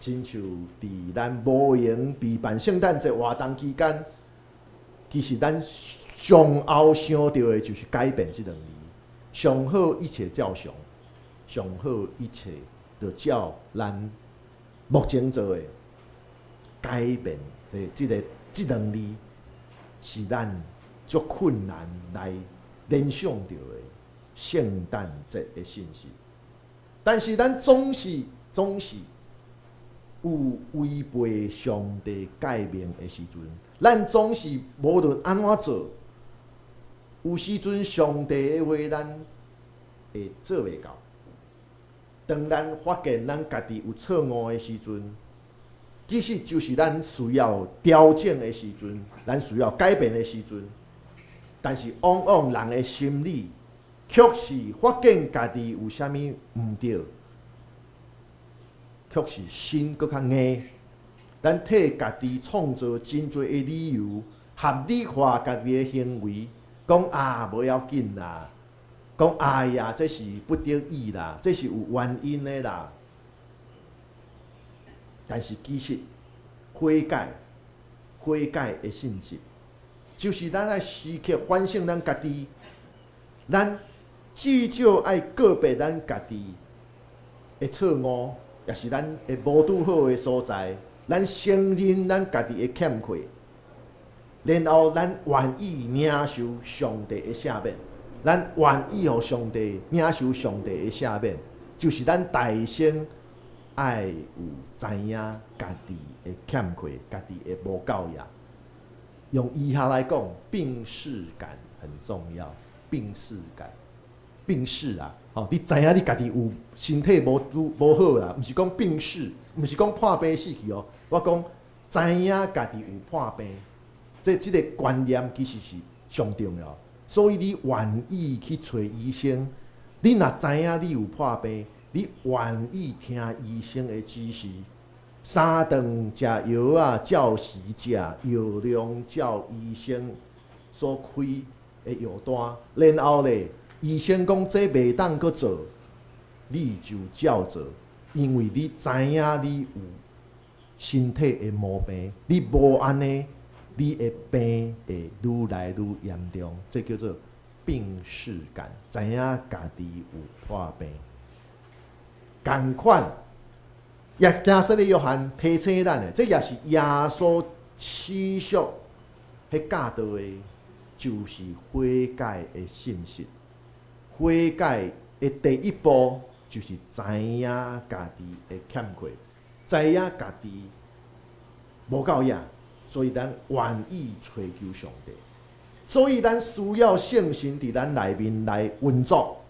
亲像伫咱无闲备办圣诞节活动期间，其实咱上后想到的就是改变这两字。上好一切照常，上好一切就照咱目前做的改变。这两字是咱足困难来联想到的圣诞节的信息。但是咱总是有违背上帝诫命的时阵，咱总是无论安怎做，有时阵上帝的话咱会做袂到。当咱发现咱家己有错误的时阵，其实就是咱需要调整的时阵，咱需要改变的时阵。但是往往人的心理却是发现家己有啥物毋对。却是心搁较硬，咱替家己创造真侪的理由，合理化家己的行为，讲啊无要紧啦，讲哎呀这是不得已啦，这是有原因的啦。但是其实悔改的性质，就是咱爱时刻反省咱家己，咱至少爱告别咱家己的错误。也是咱会无拄好的所在，咱承认咱家己的欠缺，然后咱愿意领受上帝的赦免，咱愿意予上帝领受上帝的赦免，就是咱大先爱有知影家己的欠缺，家己的无够呀。用以下来讲，病视感很重要，病视啊。你知影你家己有身体无好啦，毋是讲病逝，毋是讲破病死去哦。我讲知影家己有破病，这个观念其实是上重要。所以你愿意去找医生，你若知影你有破病，你愿意听医生的指示。三顿食药啊，照时食，药量照医生所开的药单，然后咧。医生讲这袂当搁做，你就照做，因为你知影你有身体的毛病，你无安尼，你的病会愈来愈严重，这叫做病视感，知影家己有破病。同款，也加说的约翰提醒咱的，这也是耶稣启示迄教导的，就是悔改的信息。悔改的第一步，就是知影家己的欠缺，知影家己无够野，所以咱愿意追求上帝。所以咱需要圣神伫咱内面来运作，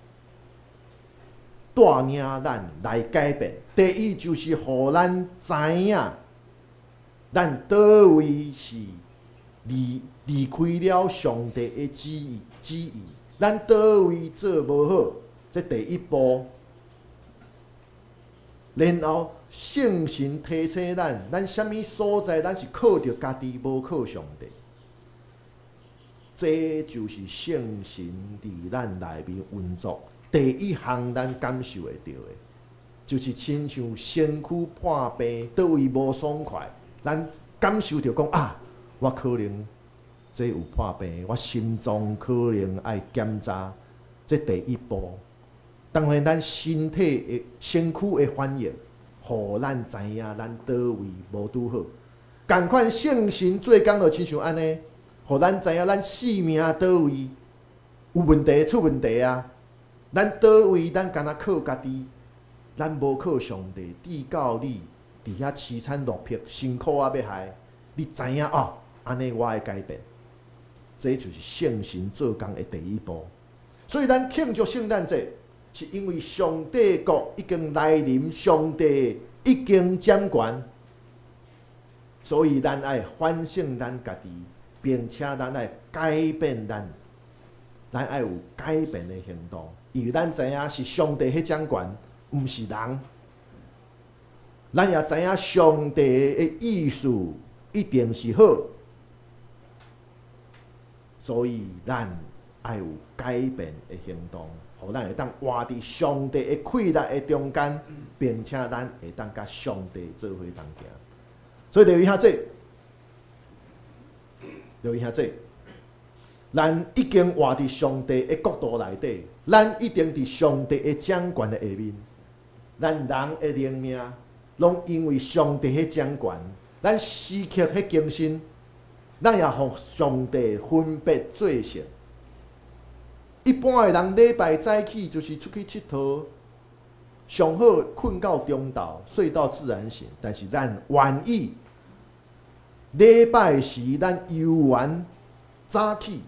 带领咱来改变。第一就是互咱知影，咱倒位是离开了上帝的旨意，咱倒位做无好，这第一步。然后圣神提醒咱什么所在，咱是靠着家己，无靠上帝。这就是圣神伫咱内面运作。第一项咱感受会到的，就是亲像身躯破病，倒位无爽快，咱感受到讲啊，我可能这有破病，我心脏可能爱检查。这第一步，当然咱身体的身躯的反应，互咱知影咱倒位无拄好。共款圣神做工就亲像安尼。互咱知影，咱性命倒位有问题、出问题啊！咱倒位，咱干那靠家己，咱无靠上帝。至到你伫遐凄惨落魄、辛苦啊要害，你知影哦，安尼我会改变。这就是圣神做工的第一步。所以咱庆祝圣诞节，是因为上帝国已经来临，上帝已经掌权，所以咱爱反省咱家己。并且咱爱改变咱爱有改变的行动，因为咱知影是上帝迄掌权，毋是人。咱也知影上帝的意思一定是好，所以咱爱有改变的行动，互咱会当活伫上帝的快乐的中间，并且咱会当甲上帝做伙同行。所以就以下这。留意下这，咱已经活伫上帝的国度内底，咱一定伫上帝的掌权的下面。咱人的灵命，拢因为上帝迄掌权，咱失去迄精神，咱也互上帝分别做成。一般的人礼拜早起就是出去佚佗，上好困到中昼，睡到自然醒。但是咱愿意。礼拜时，咱游玩早起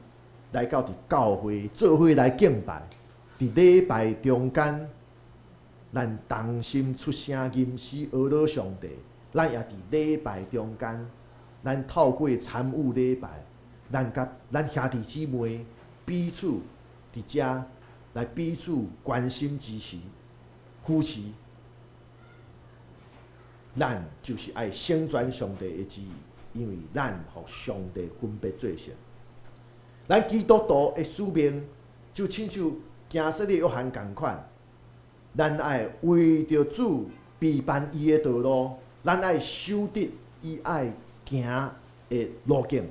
来到伫教会做伙来敬拜。伫礼拜中间，咱同心出声吟诗阿罗上帝。咱也伫礼拜中间，咱透过参与礼拜，咱甲咱兄弟姊妹彼此伫遮来彼此关心支持、扶持。咱就是爱宣传上帝的旨意。因为咱互上帝分别做成，咱基督徒的使命就亲像行说的约翰同款，咱爱为着主备办伊的道路，咱爱守得伊爱行的路径，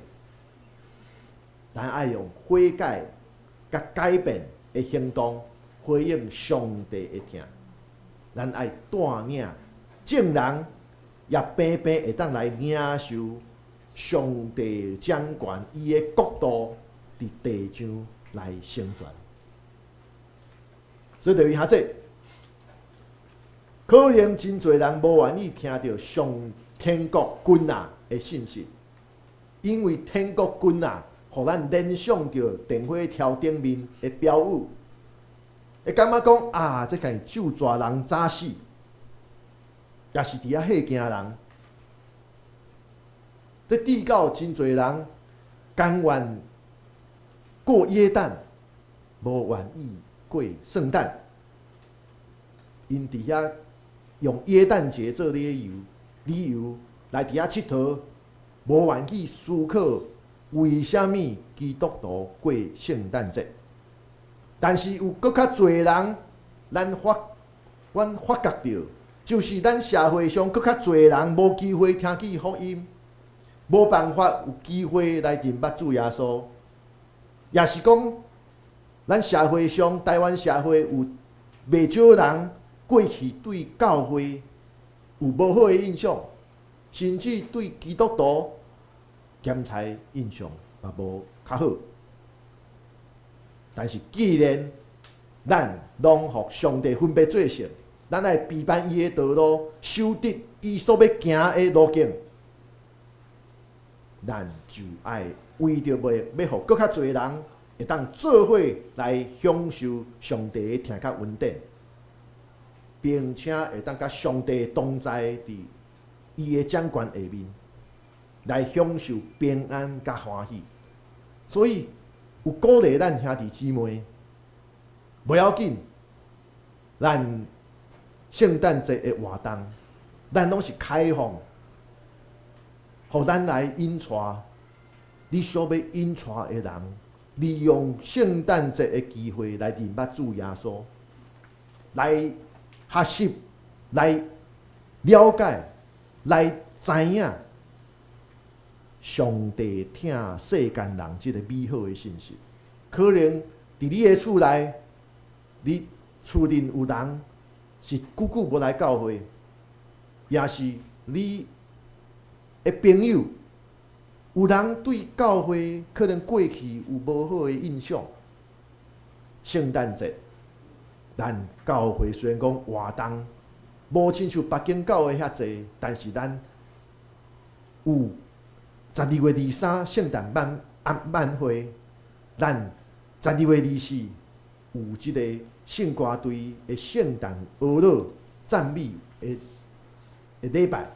咱爱用悔改甲改变的行动回应上帝的听，咱爱带领众人也平平会当来领受。上帝掌权，伊的国度伫地上来宣传，所以就以下这，可能真侪人无愿意听到上天国君啊的信息，因为天国君啊，互咱联想到电火条顶面的标语，会感觉讲啊，这个救抓人早死，也是伫遐吓惊人。这地到真侪人甘愿过耶诞，无愿意过圣诞。因伫遐用耶诞节做理由来伫遐佚佗，无愿意思考为虾米基督徒过圣诞节。但是有搁较侪人，阮发觉到，就是咱社会上搁较侪人无机会听见福音。无办法有机会来认捌主耶稣，也是讲咱社会上，台湾社会有袂少人过去对教会有无好的印象，甚至对基督徒兼财印象也无较好。但是既然咱拢互上帝分别做成，咱来批判伊的道路，守得伊所要行的路径，咱就爱为着要互更较侪人会当做伙来享受上帝的听较稳定，并且会当甲上帝同在伫伊的掌权下面，来享受平安甲欢喜。所以有鼓励咱兄弟姊妹，不要紧，咱圣诞节的活动，咱拢是开放，互咱来引带你所要引带的人，利用圣诞节的机会来认捌主耶稣，来学习，来了解，来知影上帝听世间人这个美好的信息。可能伫你的厝内，你厝内有人是久久无来教会，也是你的朋友，有人对教会可能过去有无好的印象。圣诞节，咱教会虽然讲活动无亲像北京教会遐济，但是咱有12月23圣诞晚会，咱12月24有即个圣歌队的圣诞俄乐赞美的礼拜，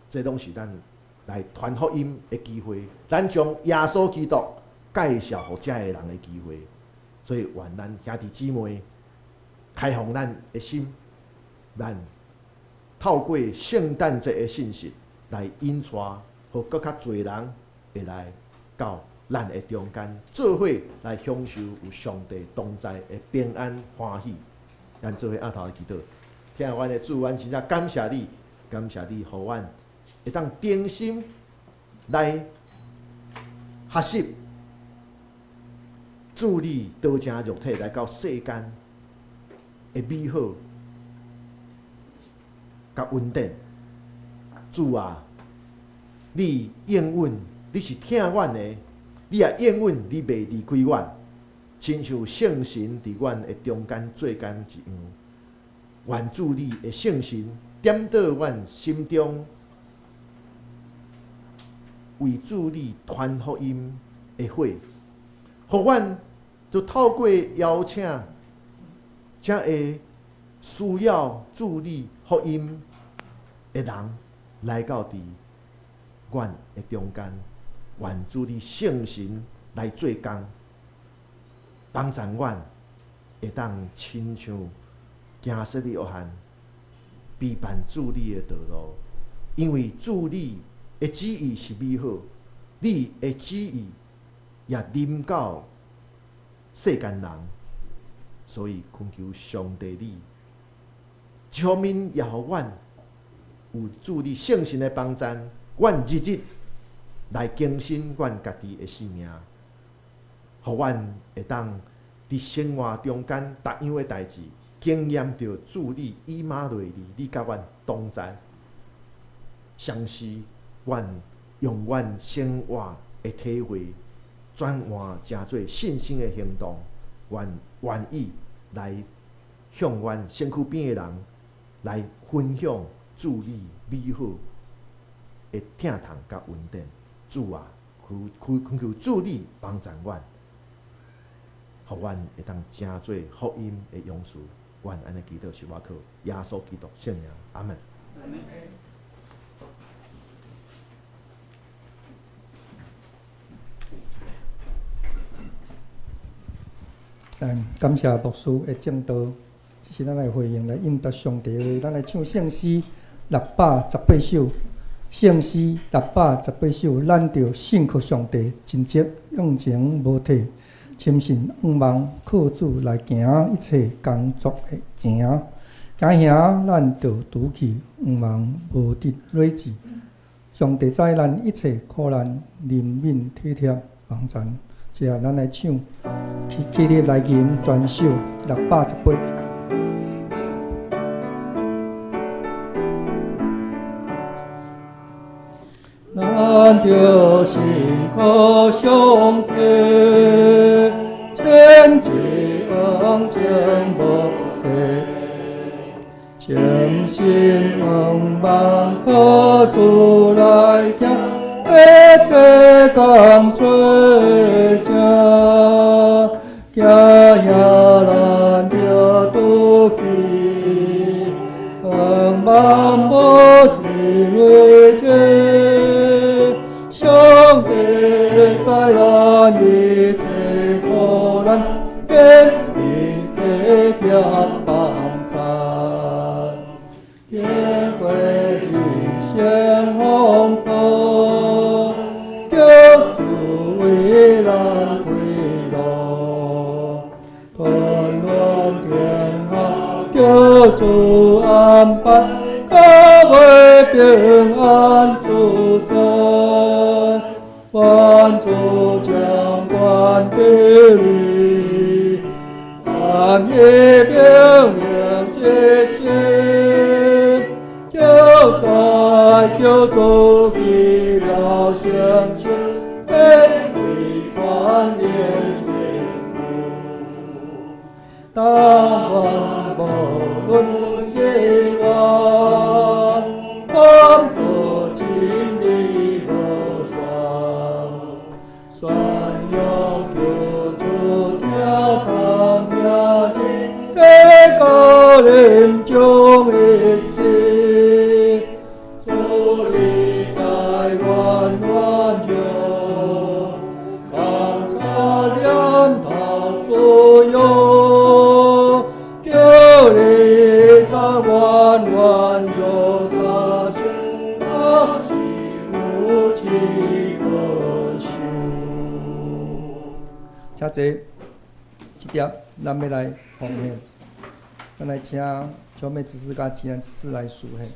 这拢是咱来传福音的机会，咱将耶稣基督介绍予遮个人的机会。所以愿咱兄弟姊妹开放咱的心，咱透过圣诞节的信息来引带，互更较侪人会来到咱的中间，做伙来享受有上帝同在的平安欢喜。咱做伙额头的祈祷，听阮的主，阮真正感谢你，感谢你，互阮会当定心来学习。主你道成肉体来到世间的美好甲稳定，主啊，你应允，你是听阮的，你也应允，你袂离开阮，亲像圣神伫阮的中间做工一样。愿主你的圣神点到阮心中，为主你传福音的火。互阮就透过邀请，才会需要助力福音的人来到伫阮的中间，愿主你圣神来做工，帮助阮会当亲像行失的约翰，批判主你的道路，因为主你的旨意是美好，你的旨意也临到世间人，所以恳求上帝你，一方面也互阮有主你圣神的帮助，阮日日来更新阮家己的生命，互阮会当伫生活中间逐样的代志，经验到主你以马内利，你甲阮同在，相是阮用阮生活的体会，转换成做信心的行动，愿意来向阮身躯边的人来分享主你美好的疼痛甲稳定。主啊，恳求主你帮助阮，互阮会当成做福音的勇士。愿安尼祈祷是我靠耶稣基督圣名，阿门。感谢牧师的正道，这是咱来回应来应答上帝的话。咱来唱圣诗618首，圣诗618首，咱着信靠上帝，真节用情无退，深信仰望靠主来行一切工作的情。行行咱着拄去，仰望无得累积。上帝知咱一切苦难，怜悯体贴帮助。接下咱来唱起立来吟全首618。咱着信靠上帝，千劫情无地，情深望靠主来行，一切工作正，行呀咱着拄起，望无地内切。上帝在咱一切苦难，偏因加添帮助，天过人生风波，叫主为咱开路，团乱天下，叫主安排，教会平安自在。万主将官得力，暗夜明亮接线，叫主奇妙相牵，为宽连前途，但愿无论希望，看破真理无宣扬救主听他名字，给个人中的心，主你在远远中，感擦亮他所有，叫你在远远中他是他是无情可修。请坐，这点咱要来奉献，咱来请小妹执事甲吉安执事来书献。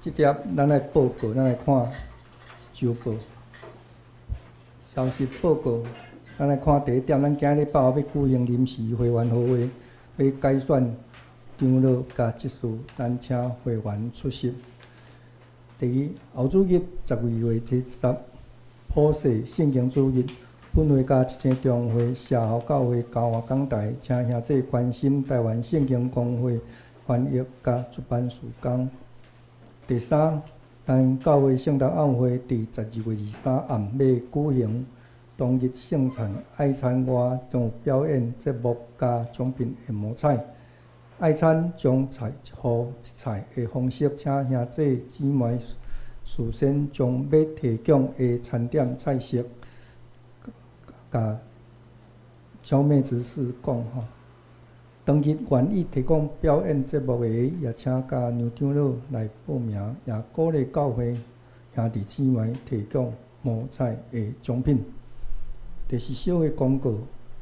这点咱来报告，咱来看周报。消息报告，咱来看第一点，咱今日8号要举行临时会员会，要改选长老甲执事，咱请会员出席。第二，后主日12月70，普世圣经主日，本会甲1000中会社校教会嘉华讲台，请兄弟关心台湾圣经公会翻译甲出版事工。第三，咱教会圣诞晚会伫12月23暗要举行，当日圣餐爱餐外将有表演节目加奖品下午彩。爱餐将采一壶一菜的方式，请兄弟姊妹事先将要提供的餐点菜色，甲小妹执事讲吼。当日愿意提供表演节目的，也请甲牛长老来报名，也鼓励教会兄弟姊妹提供无彩的奖品。第四，小的广告，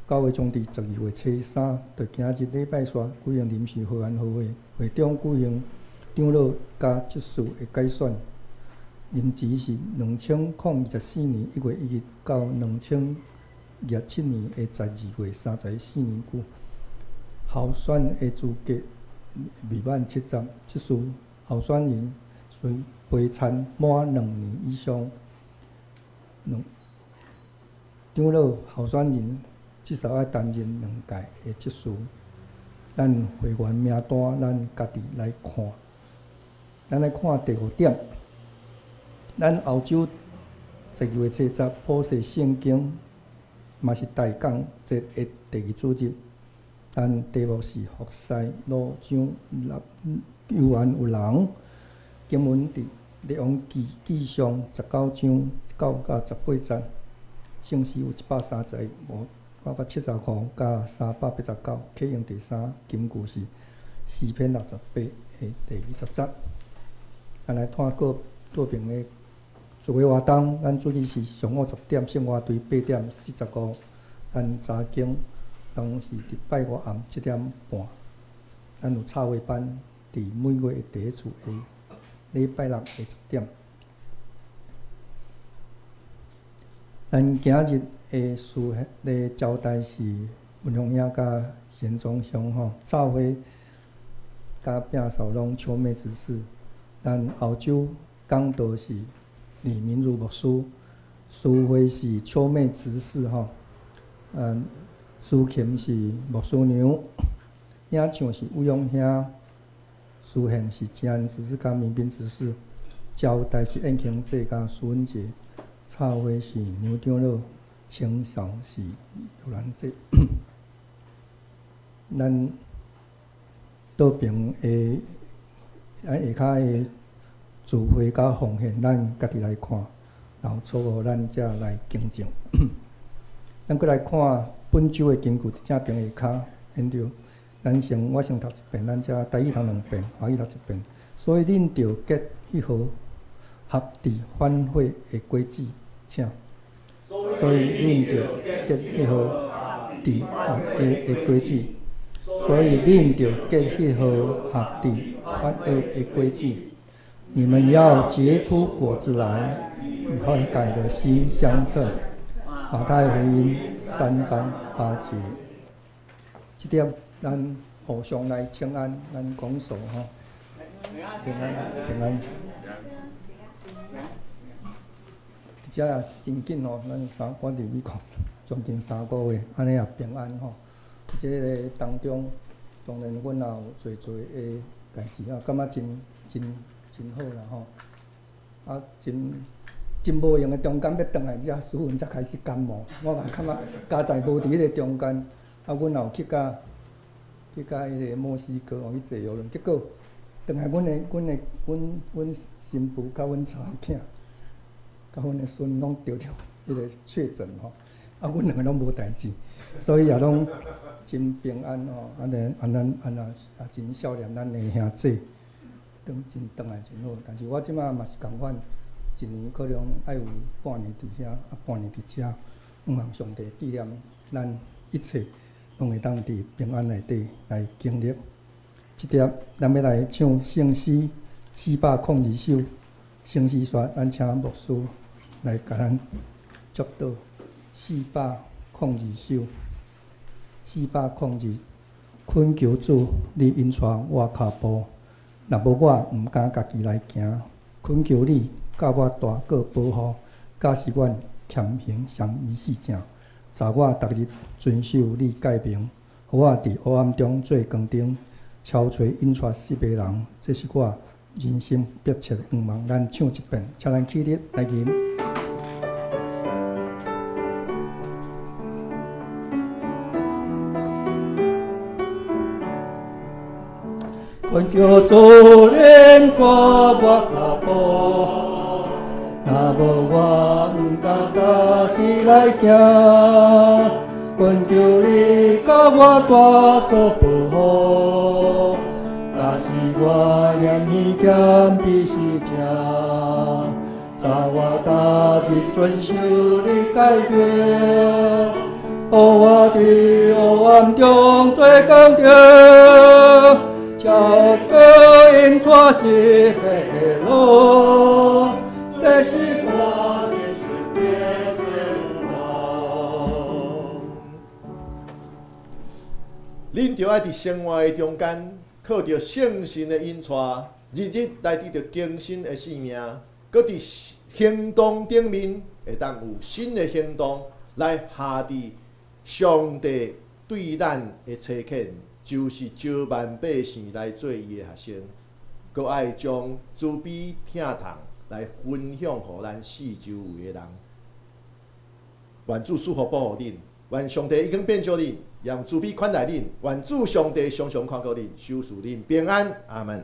9月中伫12月初3，就今日礼拜三举行临时会员好会，会中举行长老加执事的改选，任期是2024年1月1日到2027年的12月34年久。候选的资格未满70，执事候选人需陪参满2年以上。长老候选人至少要担任2届的执事。咱会员名单，咱家己来看。咱来看第5点，咱澳洲12月初10普世圣经，嘛是大港节的第2主日。咱题目是服侍路上有缘有人。经文伫列王记上19章9到18节。圣诗有131，无970块加389，启用第3金句是诗篇68的第20节。咱来看各边的主日活动，咱主日是上午10点，圣话队8点45，咱查经当是伫拜五暗7点半。咱有插画班，伫每月的第1次的礼拜六的10点。咱今日的事的交代是文宏爷甲贤忠兄吼，教会甲摒扫拢秋妹执事。咱澳洲讲道是李明如牧师，司会是秋妹执事吼，司琴是牧师娘，领唱是吴勇兄，司献是吉安执事甲民兵执事，交代是宴庆节甲苏文节。插花是牛长老，清扫是游览者。咱倒边的下骹的聚会甲奉献，咱家己来看，然后撮合咱才来敬正。咱过来看本周的经句，正边下骹，因着我先读一遍，咱才台语读2遍，华语读1遍。所以恁着结迄号合伫反悔的果子，请。所以恁着结迄号伫反悔的果子。所以恁着结迄号合伫反悔的果子。你们要结出果子来，与悔改的心相称。马太福音3章8节。这点咱互相来请安，咱讲数吼，平安平安。遮也真紧吼，咱我伫美国将近3个月，安尼也平安吼。即个当中，当然阮也有做的代志啊，感觉真好啦吼。啊，真无用的中间要转来遮，师傅才开始感冒。我嘛感觉家在无伫迄个中间，啊，阮也有去甲迄个墨西哥去坐游轮，结果转来阮新妇甲阮查某囝。甲阮的孙拢着迄个确诊吼，啊，阮2个拢无代志，所以也拢真平安吼。咱也真孝念咱的兄弟，转来真好。但是我即马嘛是共款，一年可能爱有半年伫遐，半年伫遮，望上帝纪念咱一切，拢会当伫平安内底来经历。即点咱要来唱圣诗402首。圣诗说，咱请牧师来甲咱祝祷402首。402，恳求主，你引带我脚步，若无我毋敢家己来行。恳求你，甲我大过保护，假使阮欠行上迷死正，查我逐日遵守你诫命，互我伫黑暗中做光灯，敲找引带失迷人。这是我人生迫切的愿望，咱唱一遍，请咱起立来吟。恳求主领带我脚步，若无我毋敢家己来行。恳求你甲我大过保护。假使我念念欠比是正，查我逐日遵守你诫命，我伫黑暗中做工着，照着因带是白路，这是我的身边之路。恁着爱伫生活的中间，靠着圣神的引带，日日来得到更新的生命，搁伫行动顶面会当有新的行动，来下伫上帝对咱的差遣，就是招万百姓来做伊的学生，搁爱将慈悲疼痛来分享互咱四周围的人。愿主赐福保护恁，愿上帝已经变救恁，让慈悲款待恁，愿主上帝常常看顾恁，收赐恁平安。阿门。